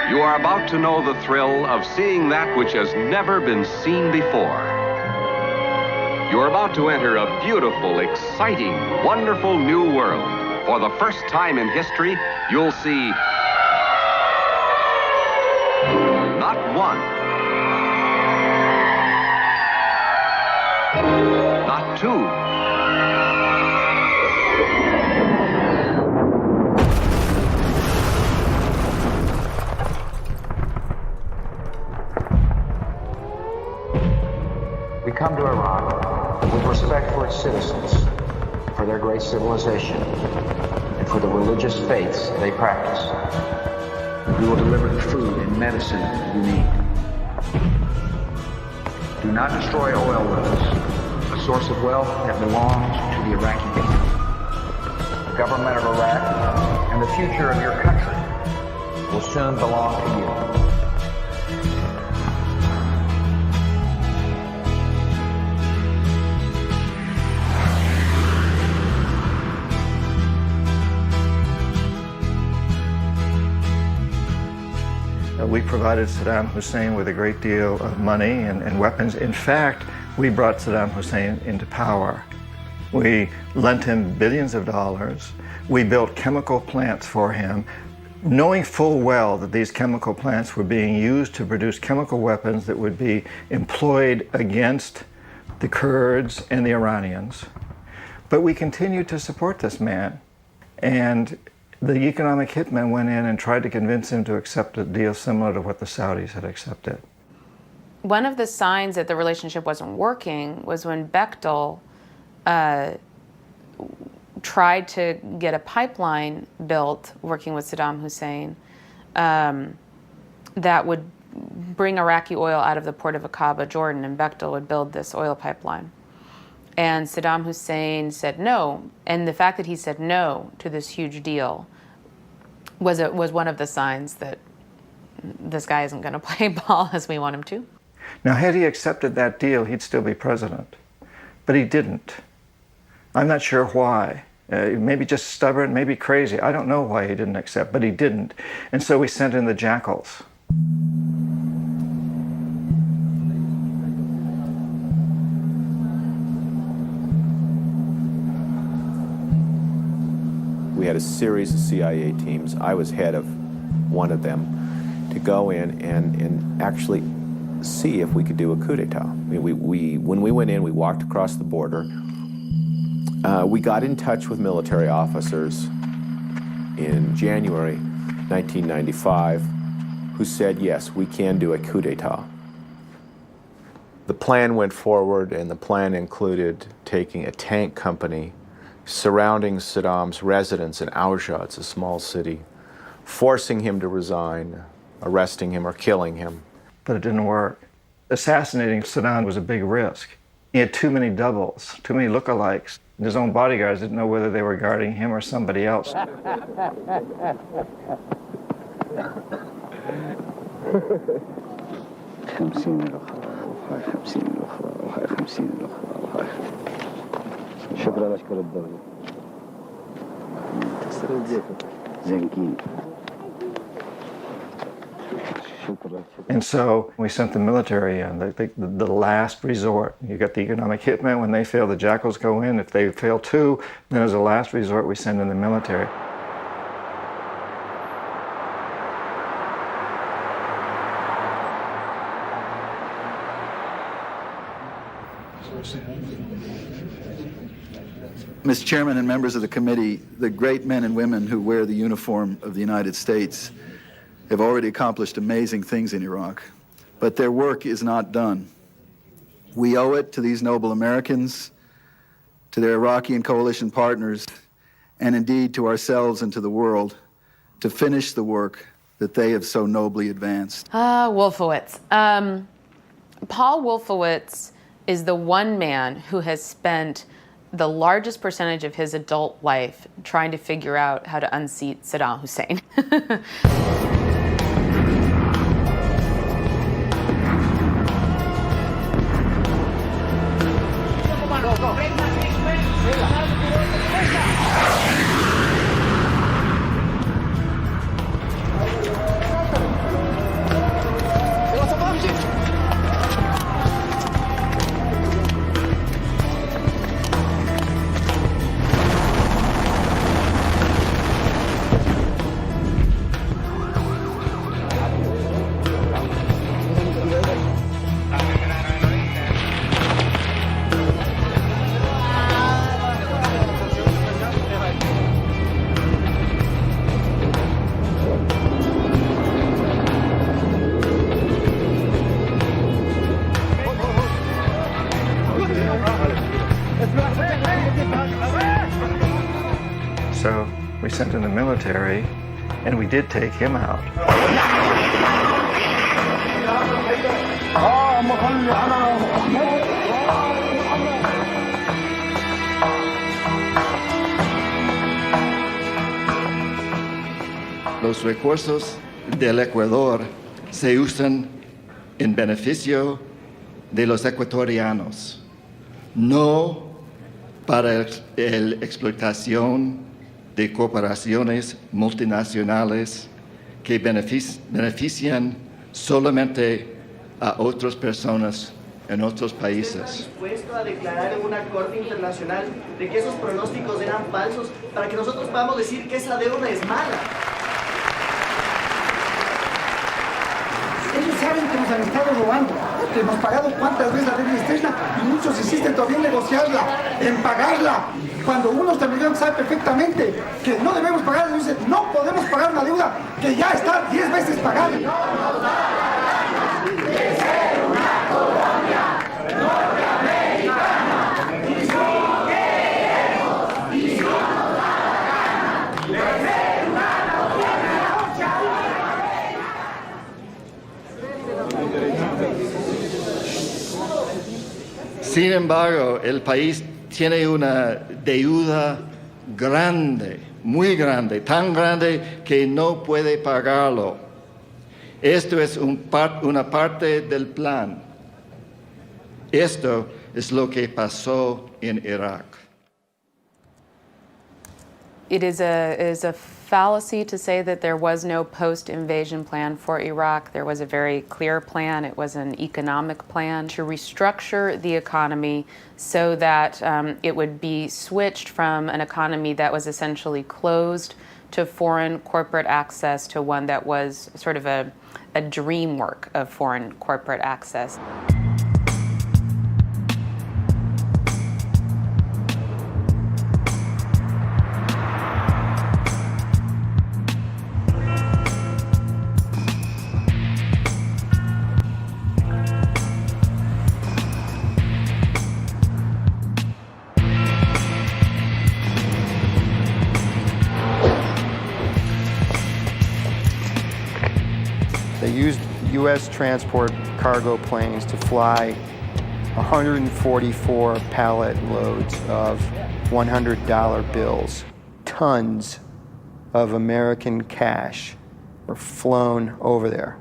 You are about to know the thrill of seeing that which has never been seen before. You're about to enter a beautiful, exciting, wonderful new world. For the first time in history, you'll see not one, not two, we come to Iraq with respect for its citizens, for their great civilization, and for the religious faiths they practice. We will deliver the food and medicine you need. Do not destroy oil wells, a source of wealth that belongs to the Iraqi people. The government of Iraq and the future of your country will soon belong to you. We provided Saddam Hussein with a great deal of money and weapons. In fact, we brought Saddam Hussein into power. We lent him billions of dollars. We built chemical plants for him, knowing full well that these chemical plants were being used to produce chemical weapons that would be employed against the Kurds and the Iranians. But we continued to support this man. And the economic hitman went in and tried to convince him to accept a deal similar to what the Saudis had accepted. One of the signs that the relationship wasn't working was when Bechtel tried to get a pipeline built, working with Saddam Hussein, that would bring Iraqi oil out of the port of Aqaba, Jordan, and Bechtel would build this oil pipeline. And Saddam Hussein said no, and the fact that he said no to this huge deal was one of the signs that this guy isn't going to play ball as we want him to. Now, had he accepted that deal, he'd still be president. But he didn't. I'm not sure why. Maybe just stubborn, maybe crazy. I don't know why he didn't accept, but he didn't. And so we sent in the jackals. We had a series of CIA teams. I was head of one of them to go in and actually see if we could do a coup d'etat. I mean, when we went in, we walked across the border. We got in touch with military officers in January 1995 who said, yes, we can do a coup d'etat. The plan went forward, and the plan included taking a tank company, surrounding Saddam's residence in Aujah, it's a small city, forcing him to resign, arresting him or killing him. But it didn't work. Assassinating Saddam was a big risk. He had too many doubles, too many lookalikes. His own bodyguards didn't know whether they were guarding him or somebody else. And so we sent the military in, the last resort. You got the economic hitmen. When they fail, the jackals go in. If they fail too, then as a last resort, we send in the military. Mr. Chairman and members of the committee, the great men and women who wear the uniform of the United States have already accomplished amazing things in Iraq, but their work is not done. We owe it to these noble Americans, to their Iraqi and coalition partners, and indeed to ourselves and to the world, to finish the work that they have so nobly advanced? Wolfowitz. Paul Wolfowitz is the one man who has spent the largest percentage of his adult life trying to figure out how to unseat Saddam Hussein. So we sent in the military, and we did take him out. Los recursos del Ecuador se usan en beneficio de los ecuatorianos, no para la explotación de corporaciones multinacionales que benefician solamente a otras personas en otros países. Dispuesto a declarar en una corte internacional de que esos pronósticos eran falsos para que nosotros podamos decir que esa deuda es mala. Ellos saben que nos han estado robando, que hemos pagado cuántas veces la deuda externa y muchos insisten todavía en negociarla, en pagarla. Cuando unos también sabe perfectamente que no debemos pagar, dicen, no podemos pagar una deuda que ya está 10 veces pagada. No nos da la gana de ser una colonia norteamericana. Y si queremos, y si nos da la gana de ser una colonia. Sin embargo, el país tiene una deuda grande, muy grande, tan grande que no puede pagarlo. Esto es una parte del plan. Esto es lo que pasó en Irak. It is a fallacy to say that there was no post-invasion plan for Iraq. There was a very clear plan. It was an economic plan to restructure the economy so that it would be switched from an economy that was essentially closed to foreign corporate access to one that was sort of a dream work of foreign corporate access. They used U.S. transport cargo planes to fly 144 pallet loads of $100 bills. Tons of American cash were flown over there.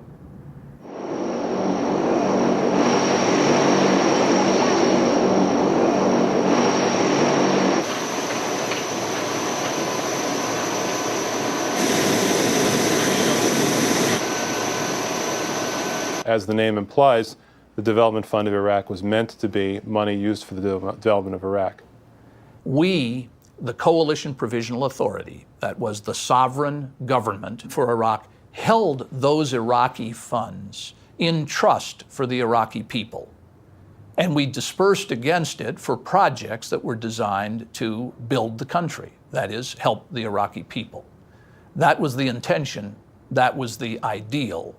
As the name implies, the Development Fund of Iraq was meant to be money used for the development of Iraq. We, the Coalition Provisional Authority, that was the sovereign government for Iraq, held those Iraqi funds in trust for the Iraqi people. And we dispersed against it for projects that were designed to build the country, that is, help the Iraqi people. That was the intention, that was the ideal.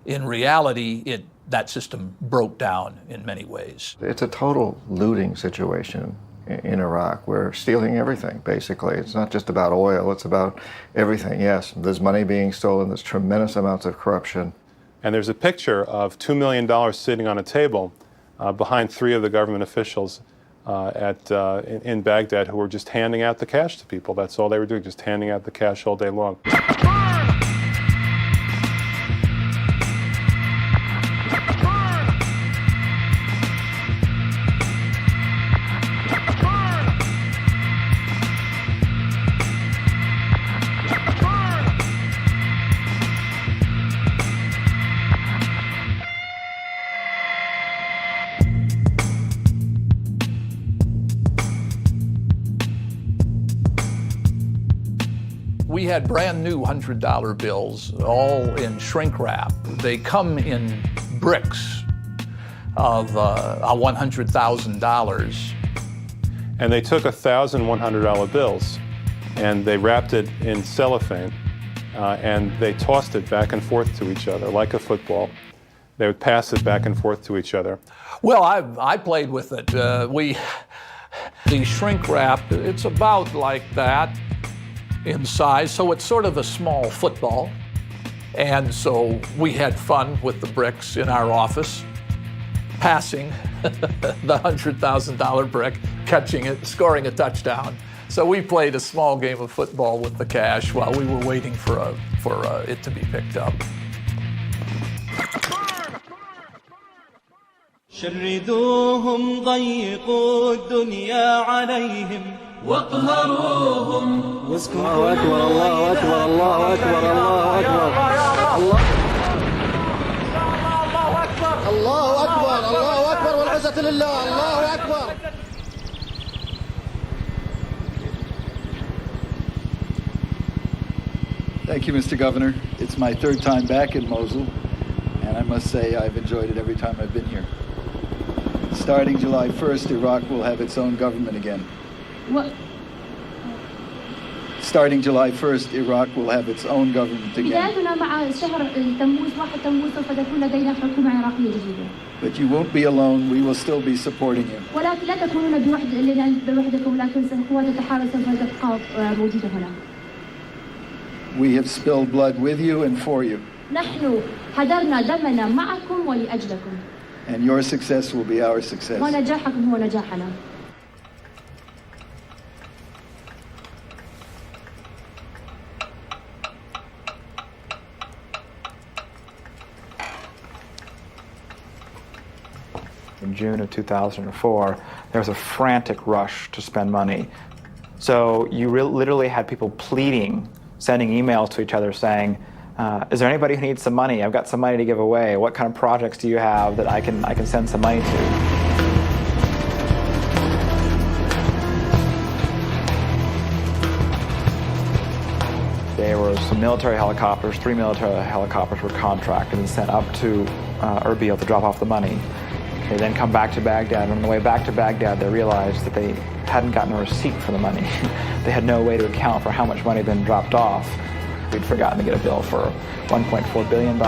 In reality, that system broke down in many ways. It's a total looting situation in Iraq. We're stealing everything, basically. It's not just about oil, it's about everything. Yes, there's money being stolen, there's tremendous amounts of corruption. And there's a picture of $2 million sitting on a table behind 3 of the government officials in Baghdad who were just handing out the cash to people. That's all they were doing, just handing out the cash all day long. We had brand new $100 bills, all in shrink wrap. They come in bricks of $100,000. And they took 1,000 $100 bills and they wrapped it in cellophane and they tossed it back and forth to each other like a football. They would pass it back and forth to each other. Well, I played with it. The shrink wrap, it's about like that in size, so it's sort of a small football. And so we had fun with the bricks in our office, passing the $100,000 brick, catching it, scoring a touchdown. So we played a small game of football with the cash while we were waiting for it to be picked up. شردوهم ضيقوا الدنيا عليهم واقهروهم الله أكبر الله أكبر الله أكبر الله أكبر الله أكبر الله أكبر والعزة لله الله أكبر. Thank you, Mr. Governor. It's my 3rd time back in Mosul, and I must say I've enjoyed it every time I've been here. Starting July 1st, Iraq will have its own government again. What? Starting July 1st, Iraq will have its own government again. بدايتنا مع شهر تموز 1 تموز سوف تكون لدينا حكومة عراقية جديدة. But you won't be alone. We will still be supporting you. ولكن لا تكونون بوحدكم، لكن القوات التحالف سوف تبقى موجودة هنا. We have spilled blood with you and for you. نحن هدرنا دمنا معكم ولأجلكم. And your success will be our success. ونجاحكم هو نجاحنا. In June of 2004, there was a frantic rush to spend money. So you literally had people pleading, sending emails to each other saying, is there anybody who needs some money? I've got some money to give away. What kind of projects do you have that I can send some money to? There were some military helicopters, 3 military helicopters were contracted and sent up to Erbil to drop off the money. They then come back to Baghdad, and on the way back to Baghdad, they realized that they hadn't gotten a receipt for the money. They had no way to account for how much money had been dropped off. We'd forgotten to get a bill for $1.4 billion.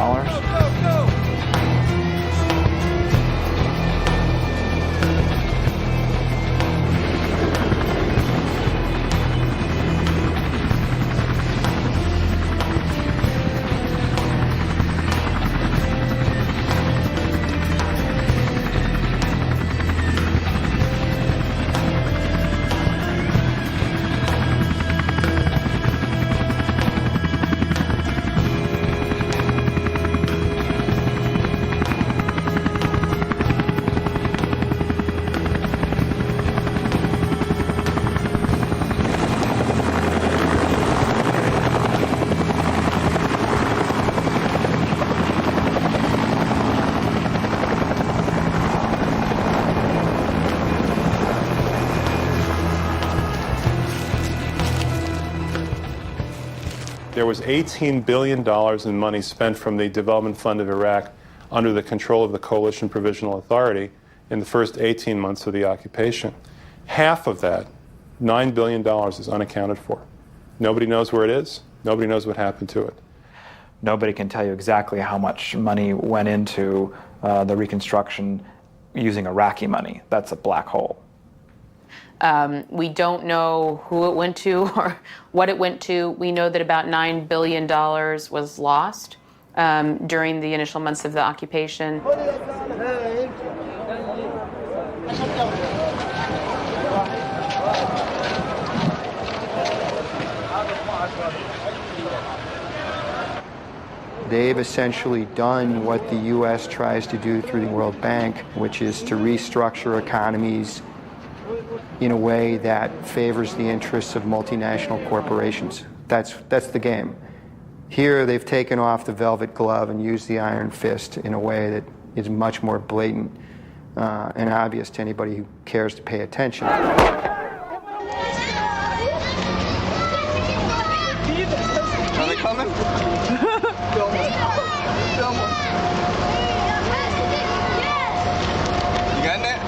There was $18 billion in money spent from the Development Fund of Iraq under the control of the Coalition Provisional Authority in the first 18 months of the occupation. Half of that, $9 billion, is unaccounted for. Nobody knows where it is. Nobody knows what happened to it. Nobody can tell you exactly how much money went into the reconstruction using Iraqi money. That's a black hole. We don't know who it went to or what it went to. We know that about $9 billion was lost during the initial months of the occupation. They've essentially done what the U.S. tries to do through the World Bank, which is to restructure economies in a way that favors the interests of multinational corporations. That's the game. Here, they've taken off the velvet glove and used the iron fist in a way that is much more blatant and obvious to anybody who cares to pay attention. Are they coming? You got it?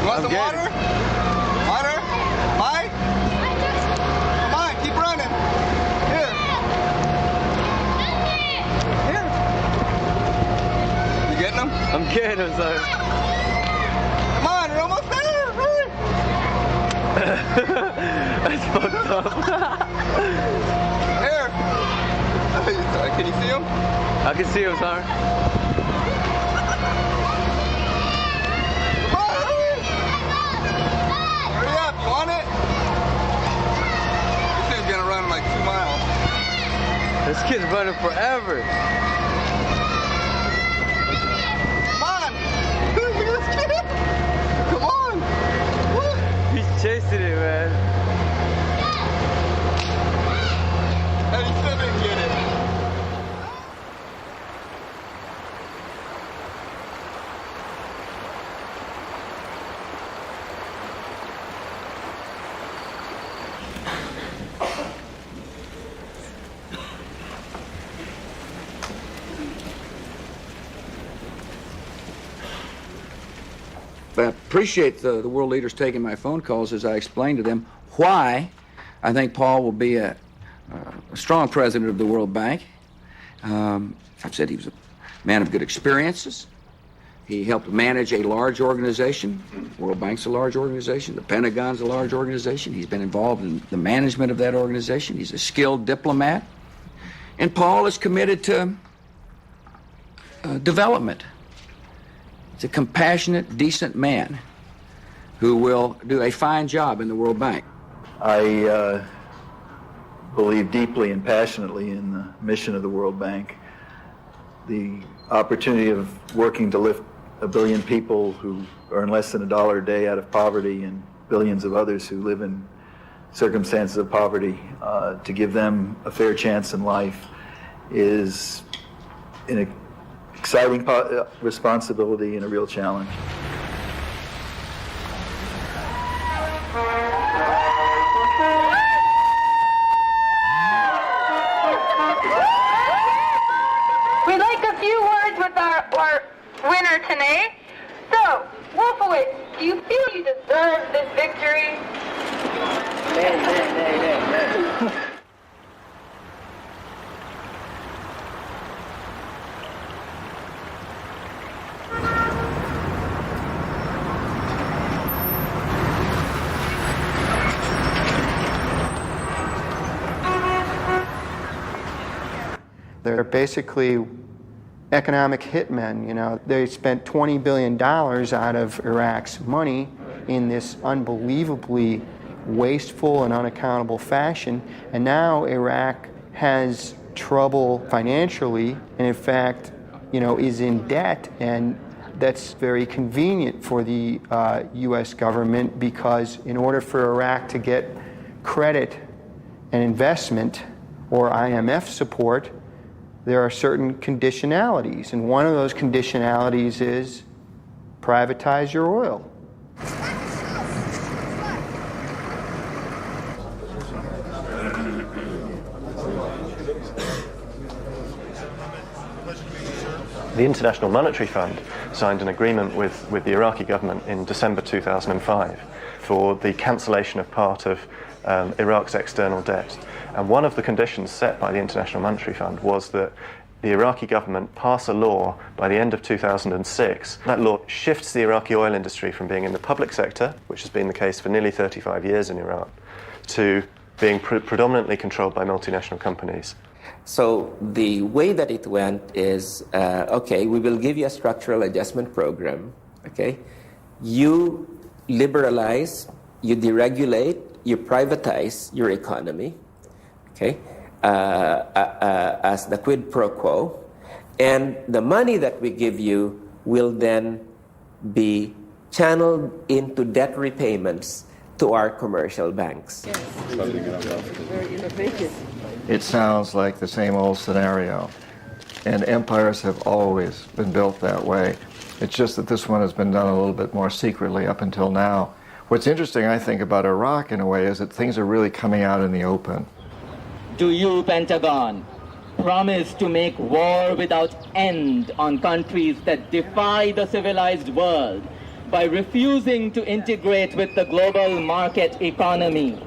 You want some water? Water? Mike? Come on, keep running. Here. Here. You getting them? I'm getting them, son. Come on, we're almost there. Hurry. That's fucked up. Here. Can you see him? I can see him, sir. Come on, hurry! Hurry up, you want it? This thing's gonna run like 2 miles. This kid's running forever. Come on! Look at this kid! Come on! What? He's chasing it, man. And he still didn't get it. I appreciate the world leaders taking my phone calls as I explained to them why I think Paul will be a strong president of the World Bank. I've said he was a man of good experiences. He helped manage a large organization. World Bank's a large organization. The Pentagon's a large organization. He's been involved in the management of that organization. He's a skilled diplomat. And Paul is committed to development. He's a compassionate, decent man who will do a fine job in the World Bank. I believe deeply and passionately in the mission of the World Bank. The opportunity of working to lift 1 billion people who earn less than $1 a day out of poverty and billions of others who live in circumstances of poverty, to give them a fair chance in life is an exciting responsibility and a real challenge. We'd like a few words with our winner tonight. So, Wolfowitz, do you feel you deserve this victory? They're basically economic hitmen, you know. They spent $20 billion out of Iraq's money in this unbelievably wasteful and unaccountable fashion, and now Iraq has trouble financially and in fact, you know, is in debt, and that's very convenient for the US government, because in order for Iraq to get credit and investment or IMF support, there are certain conditionalities, and one of those conditionalities is privatize your oil. The International Monetary Fund signed an agreement with the Iraqi government in December 2005 for the cancellation of part of Iraq's external debt. And one of the conditions set by the International Monetary Fund was that the Iraqi government pass a law by the end of 2006. That law shifts the Iraqi oil industry from being in the public sector, which has been the case for nearly 35 years in Iraq, to being predominantly controlled by multinational companies. So the way that it went is, okay, we will give you a structural adjustment program, okay? You liberalize, you deregulate, you privatize your economy, okay, as the quid pro quo, and the money that we give you will then be channeled into debt repayments to our commercial banks. Very innovative. It sounds like the same old scenario, and empires have always been built that way. It's just that this one has been done a little bit more secretly up until now. What's interesting, I think, about Iraq in a way is that things are really coming out in the open. Do you, Pentagon, promise to make war without end on countries that defy the civilized world by refusing to integrate with the global market economy?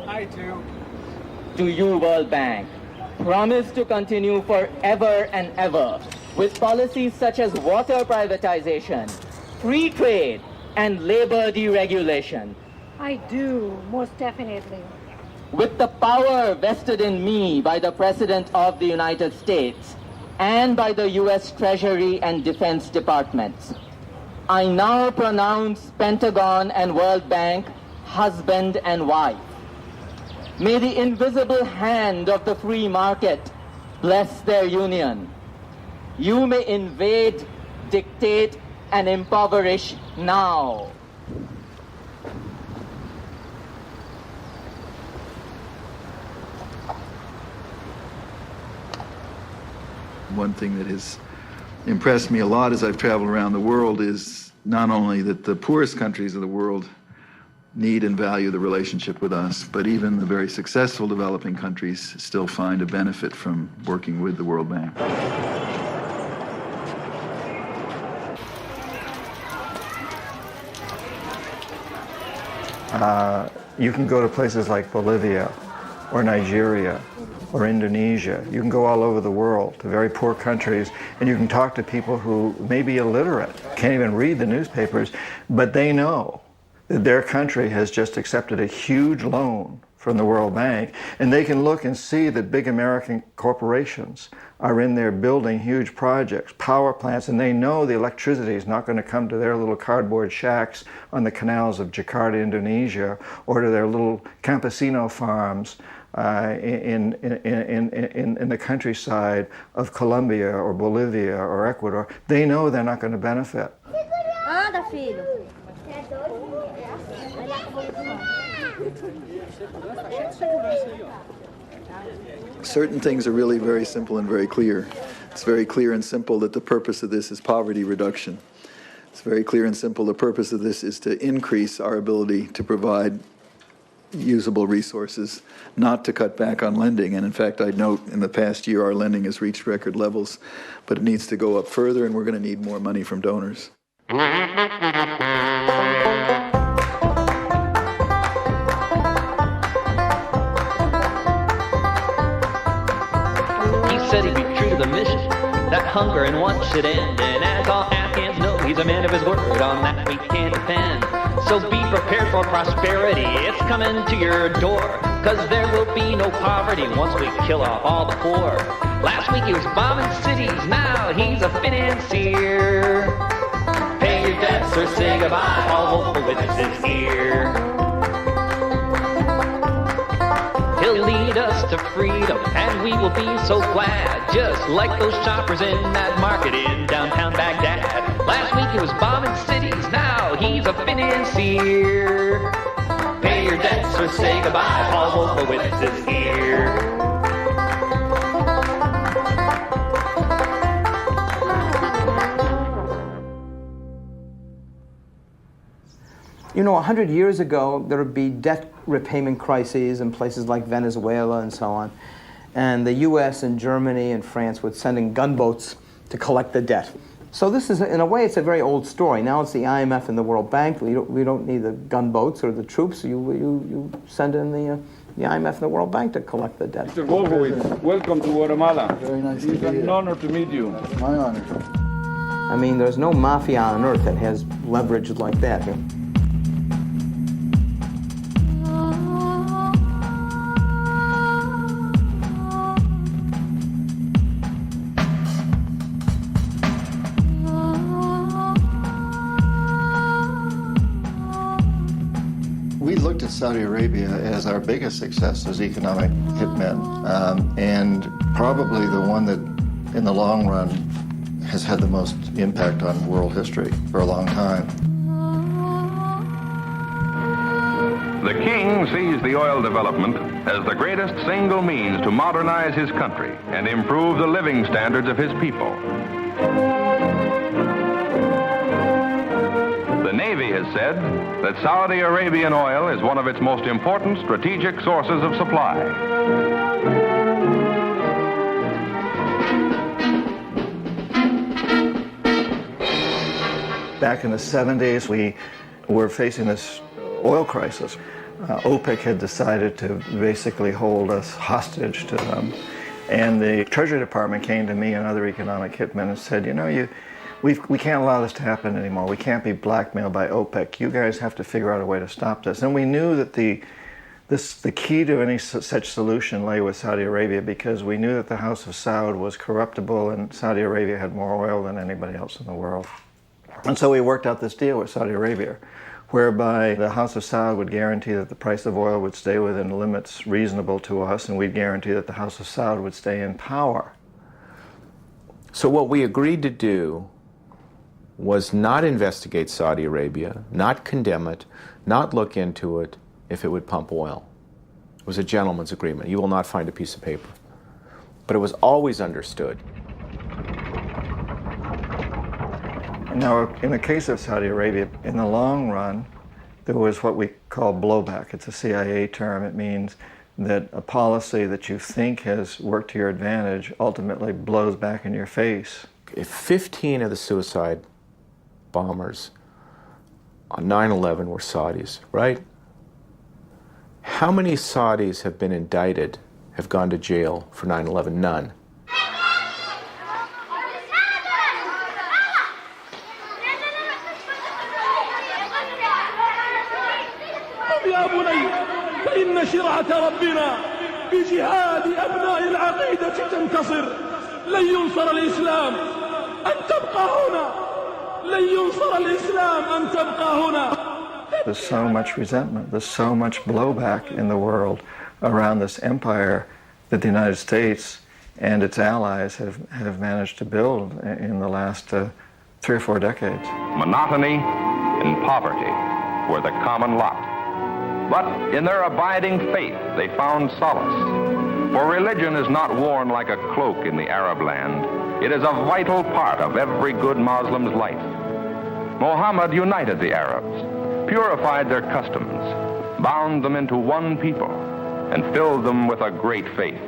I do. Do you, World Bank, promise to continue forever and ever with policies such as water privatization, free trade, and labor deregulation? I do, most definitely. With the power vested in me by the President of the United States and by the U.S. Treasury and Defense Departments, I now pronounce Pentagon and World Bank husband and wife. May the invisible hand of the free market bless their union. You may invade, dictate, and impoverish now. One thing that has impressed me a lot as I've traveled around the world is not only that the poorest countries of the world need and value the relationship with us, but even the very successful developing countries still find a benefit from working with the World Bank. You can go to places like Bolivia or Nigeria or Indonesia. You can go all over the world to very poor countries, and you can talk to people who may be illiterate, can't even read the newspapers, but they know that their country has just accepted a huge loan from the World Bank, and they can look and see that big American corporations are in there building huge projects, power plants, and they know the electricity is not going to come to their little cardboard shacks on the canals of Jakarta, Indonesia, or to their little campesino farms in the countryside of Colombia or Bolivia or Ecuador. They know they're not going to benefit. Anda, filho. Certain things are really very simple and very clear. It's very clear and simple that the purpose of this is poverty reduction. It's very clear and simple the purpose of this is to increase our ability to provide usable resources, not to cut back on lending. And in fact, I'd note in the past year our lending has reached record levels, but it needs to go up further, and we're going to need more money from donors. Said he'd be true to the mission, that hunger and want should end. And as all Afghans know, he's a man of his word, on that we can't depend. So be prepared for prosperity, it's coming to your door, cause there will be no poverty once we kill off all the poor. Last week he was bombing cities, now he's a financier. Pay your debts or say goodbye, all hopeful witnesses here. He'll lead us to freedom, and we will be so glad, just like those shoppers in that market in downtown Baghdad. Last week he was bombing cities, now he's a financier. Pay your debts or say goodbye, all hopeful witnesses here. You know, 100 years ago, there would be debt repayment crises in places like Venezuela and so on. And the US and Germany and France would send in gunboats to collect the debt. So this is, in a way, it's a very old story. Now it's the IMF and the World Bank. We don't need the gunboats or the troops. You send in the IMF and the World Bank to collect the debt. Mr. Wolfowitz, welcome to Guatemala. Very nice It's to be an here. honor to meet you. It's my honor. I mean, there's no mafia on earth that has leverage like that. We looked at Saudi Arabia as our biggest success as economic hitmen, and probably the one that, in the long run, has had the most impact on world history for a long time. The king sees the oil development as the greatest single means to modernize his country and improve the living standards of his people. The Navy has said that Saudi Arabian oil is one of its most important strategic sources of supply. Back in the 70s, we were facing this oil crisis. OPEC had decided to basically hold us hostage to them. And the Treasury Department came to me and other economic hitmen and said, you know, we can't allow this to happen anymore. We can't be blackmailed by OPEC. You guys have to figure out a way to stop this. And we knew that the key to any such solution lay with Saudi Arabia, because we knew that the House of Saud was corruptible and Saudi Arabia had more oil than anybody else in the world. And so we worked out this deal with Saudi Arabia, whereby the House of Saud would guarantee that the price of oil would stay within limits reasonable to us, and we'd guarantee that the House of Saud would stay in power. So what we agreed to do was not investigate Saudi Arabia, not condemn it, not look into it if it would pump oil. It was a gentleman's agreement. You will not find a piece of paper. But it was always understood. Now, in the case of Saudi Arabia, in the long run, there was what we call blowback. It's a CIA term. It means that a policy that you think has worked to your advantage ultimately blows back in your face. If 15 of the suicide bombers on 9/11 were Saudis, right? How many Saudis have been indicted, have gone to jail for 9/11? None. يا بني فإن شرعة ربنا بجهاد أبناء العقيدة تنتصر. لن ينصر الإسلام أن تبقى هنا. لن ينصر الإسلام أن تبقى هنا. There's so much resentment, there's so much blowback in the world around this empire that the United States and its allies have managed to build in the last 3 or 4 decades. Monotony and poverty were the common lot. But in their abiding faith, they found solace. For religion is not worn like a cloak in the Arab land. It is a vital part of every good Muslim's life. Muhammad united the Arabs, purified their customs, bound them into one people, and filled them with a great faith.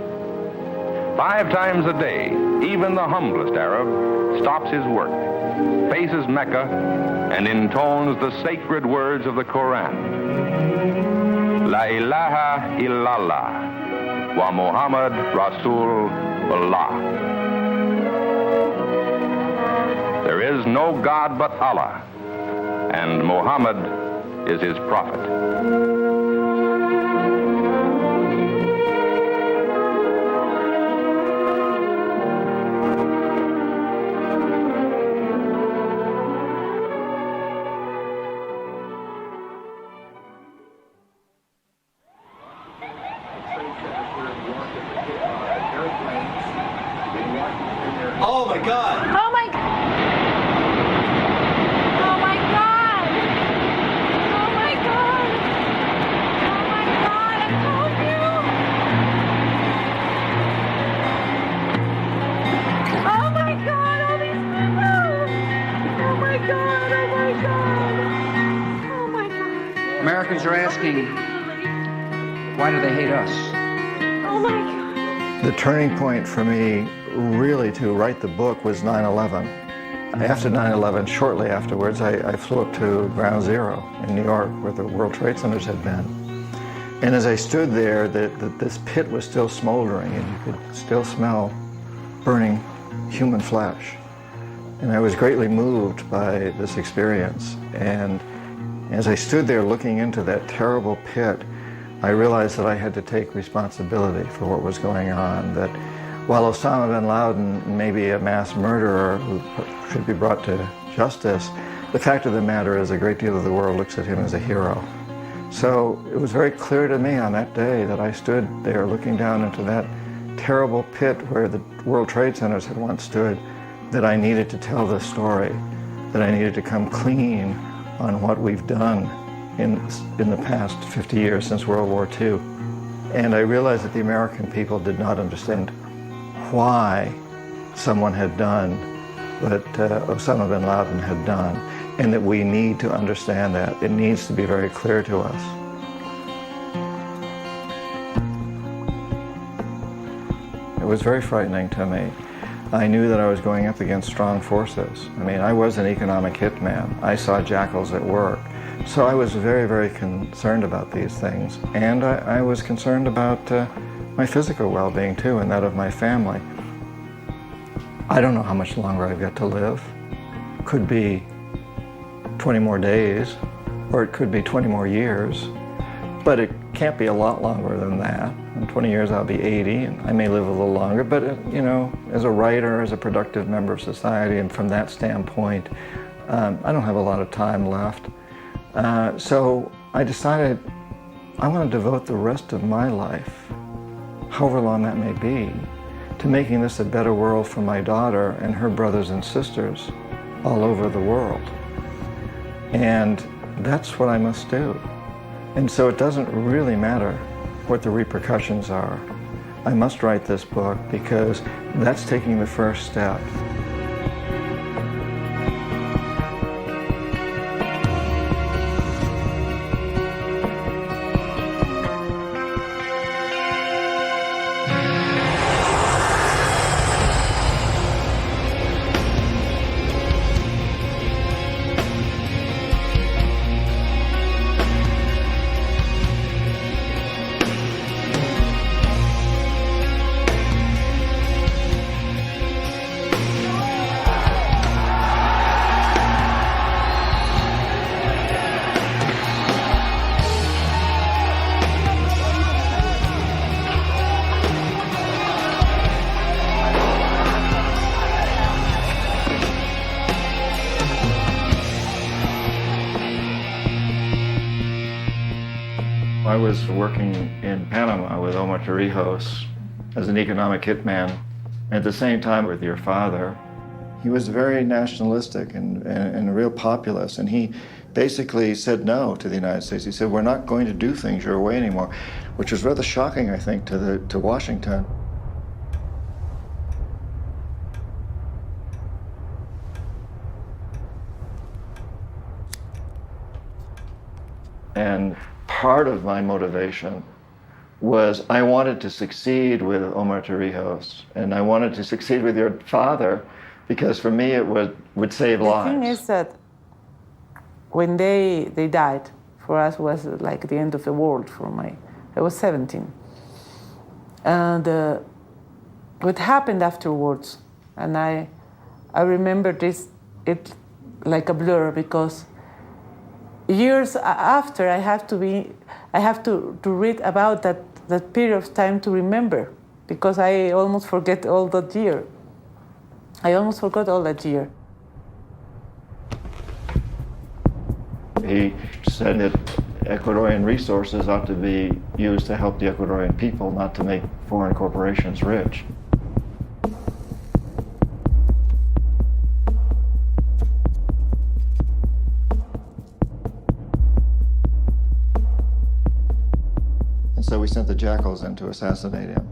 5 times a day, even the humblest Arab stops his work, faces Mecca, and intones the sacred words of the Quran. La ilaha illallah wa Muhammad Rasulullah. There is no God but Allah, and Muhammad is his prophet. Oh my God! Oh my God! Oh my God! Oh my God! Oh my God! I told you! Oh my God! All these people! Oh my God! Oh my God! Oh my God! Americans are asking, why do they hate us? Oh my God! The turning point for me really to write the book was 9/11. After 9/11, shortly afterwards, I flew up to Ground Zero in New York, where the World Trade Centers had been. And as I stood there, this pit was still smoldering, and you could still smell burning human flesh. And I was greatly moved by this experience. And as I stood there looking into that terrible pit, I realized that I had to take responsibility for what was going on, that while Osama bin Laden may be a mass murderer who should be brought to justice, the fact of the matter is a great deal of the world looks at him as a hero. So it was very clear to me on that day that I stood there looking down into that terrible pit where the World Trade Centers had once stood, that I needed to tell this story, that I needed to come clean on what we've done in the past 50 years since World War II. And I realized that the American people did not understand why someone had done what Osama bin Laden had done, and that we need to understand that. It needs to be very clear to us. It was very frightening to me. I knew that I was going up against strong forces. I mean, I was an economic hitman. I saw jackals at work. So I was very, very concerned about these things. And I was concerned about my physical well-being too, and that of my family. I don't know how much longer I've got to live. Could be 20 more days, or it could be 20 more years. But it can't be a lot longer than that. In 20 years I'll be 80, and I may live a little longer, but you know, as a writer, as a productive member of society, and from that standpoint, I don't have a lot of time left. So I decided I want to devote the rest of my life, however long that may be, to making this a better world for my daughter and her brothers and sisters all over the world. And that's what I must do. And so it doesn't really matter what the repercussions are. I must write this book because that's taking the first step. I was working in Panama with Omar Torrijos as an economic hitman. At the same time with your father, he was very nationalistic and a real populist, and he basically said no to the United States. He said, we're not going to do things your way anymore, which was rather shocking, I think, to Washington. And part of my motivation was I wanted to succeed with Omar Torrijos, and I wanted to succeed with your father, because for me it would save lives. The thing is that when they died, for us was like the end of the world. I was 17. And what happened afterwards, and I remember it like a blur, because years after I have to read about that period of time to remember, because I almost forget all that year. I almost forgot all that year. He said that Ecuadorian resources ought to be used to help the Ecuadorian people, not to make foreign corporations rich. And so we sent the jackals in to assassinate him.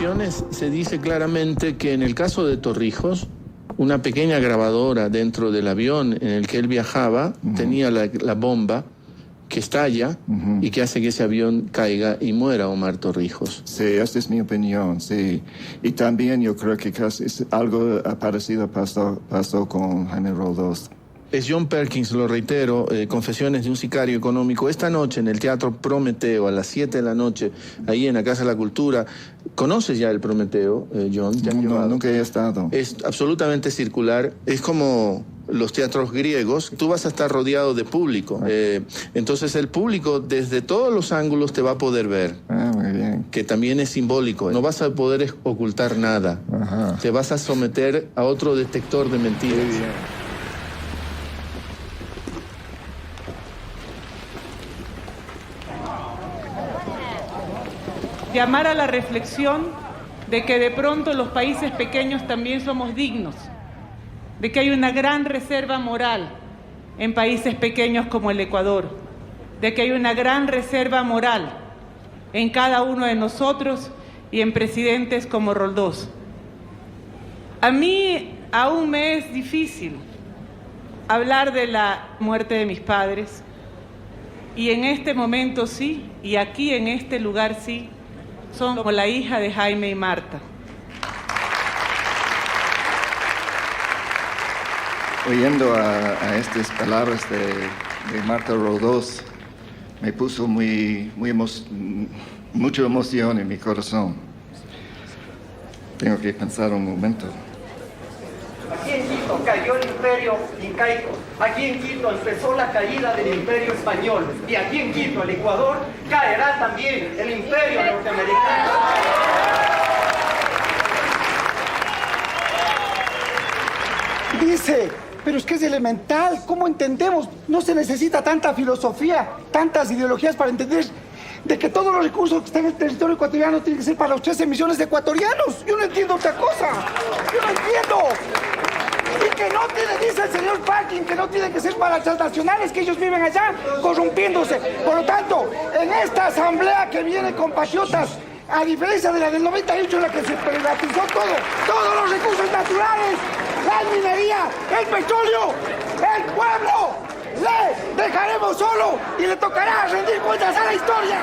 confesiones se dice claramente que en el caso de Torrijos, una pequeña grabadora dentro del avión en el que él viajaba tenía la bomba que estalla y que hace que ese avión caiga y muera Omar Torrijos. Sí, esta es mi opinión, sí. Y también yo creo que casi algo parecido pasó con Jaime Roldós. Es John Pérkins, lo reitero, Confesiones de un sicario económico. Esta noche en el Teatro Prometeo, a las 7 de la noche, ahí en la Casa de la Cultura. ¿Conoces ya el Prometeo, John? No, nunca he estado. Es absolutamente circular. Es como los teatros griegos. Tú vas a estar rodeado de público. Entonces el público desde todos los ángulos te va a poder ver. Muy bien. Que también es simbólico. No vas a poder ocultar nada. Ajá. Te vas a someter a otro detector de mentiras. Muy bien. Llamar a la reflexión de que de pronto los países pequeños también somos dignos, de que hay una gran reserva moral en países pequeños como el Ecuador, de que hay una gran reserva moral en cada uno de nosotros y en presidentes como Roldós. A mí aún me es difícil hablar de la muerte de mis padres, y en este momento sí, y aquí en este lugar sí, son como la hija de Jaime y Marta. Oyendo a estas palabras de Marta Roldós, me puso mucha emoción en mi corazón. Tengo que pensar un momento. Aquí en Quito cayó el imperio incaico, aquí en Quito empezó la caída del imperio español, y aquí en Quito, el Ecuador, caerá también el imperio norteamericano. Dice, pero es que es elemental, ¿cómo entendemos? No se necesita tanta filosofía, tantas ideologías para entender de que todos los recursos que están en el territorio ecuatoriano tienen que ser para los 13 millones de ecuatorianos. Yo no entiendo otra cosa, yo no entiendo. Y que no tiene, dice el señor Pérkins, que no tiene que ser para las transnacionales, que ellos viven allá corrompiéndose. Por lo tanto, en esta asamblea que viene compatriotas, a diferencia de la del 98, en la que se privatizó todo, todos los recursos naturales, la minería, el petróleo, el pueblo, le dejaremos solo y le tocará rendir cuentas a la historia.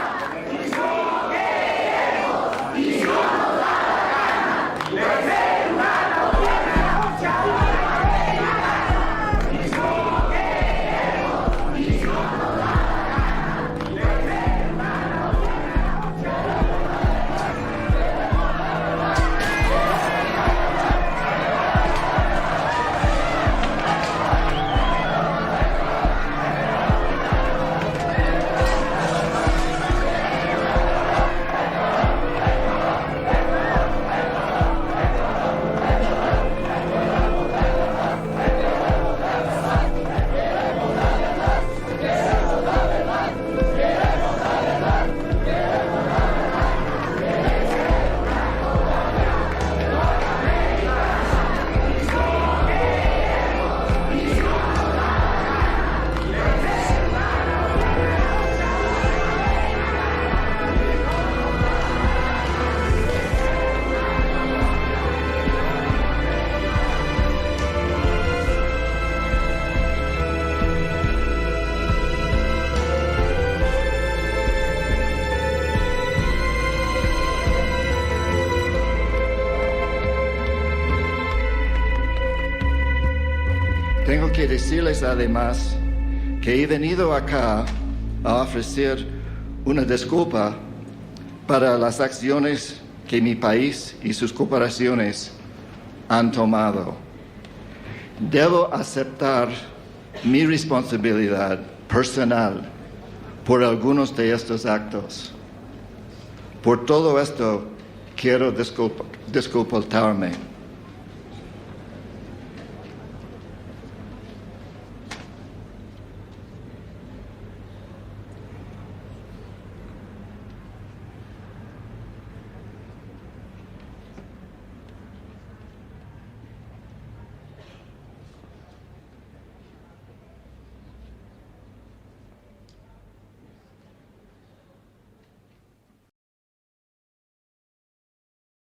Tengo que decirles además que he venido acá a ofrecer una disculpa para las acciones que mi país y sus corporaciones han tomado. Debo aceptar mi responsabilidad personal por algunos de estos actos. Por todo esto, quiero disculparme.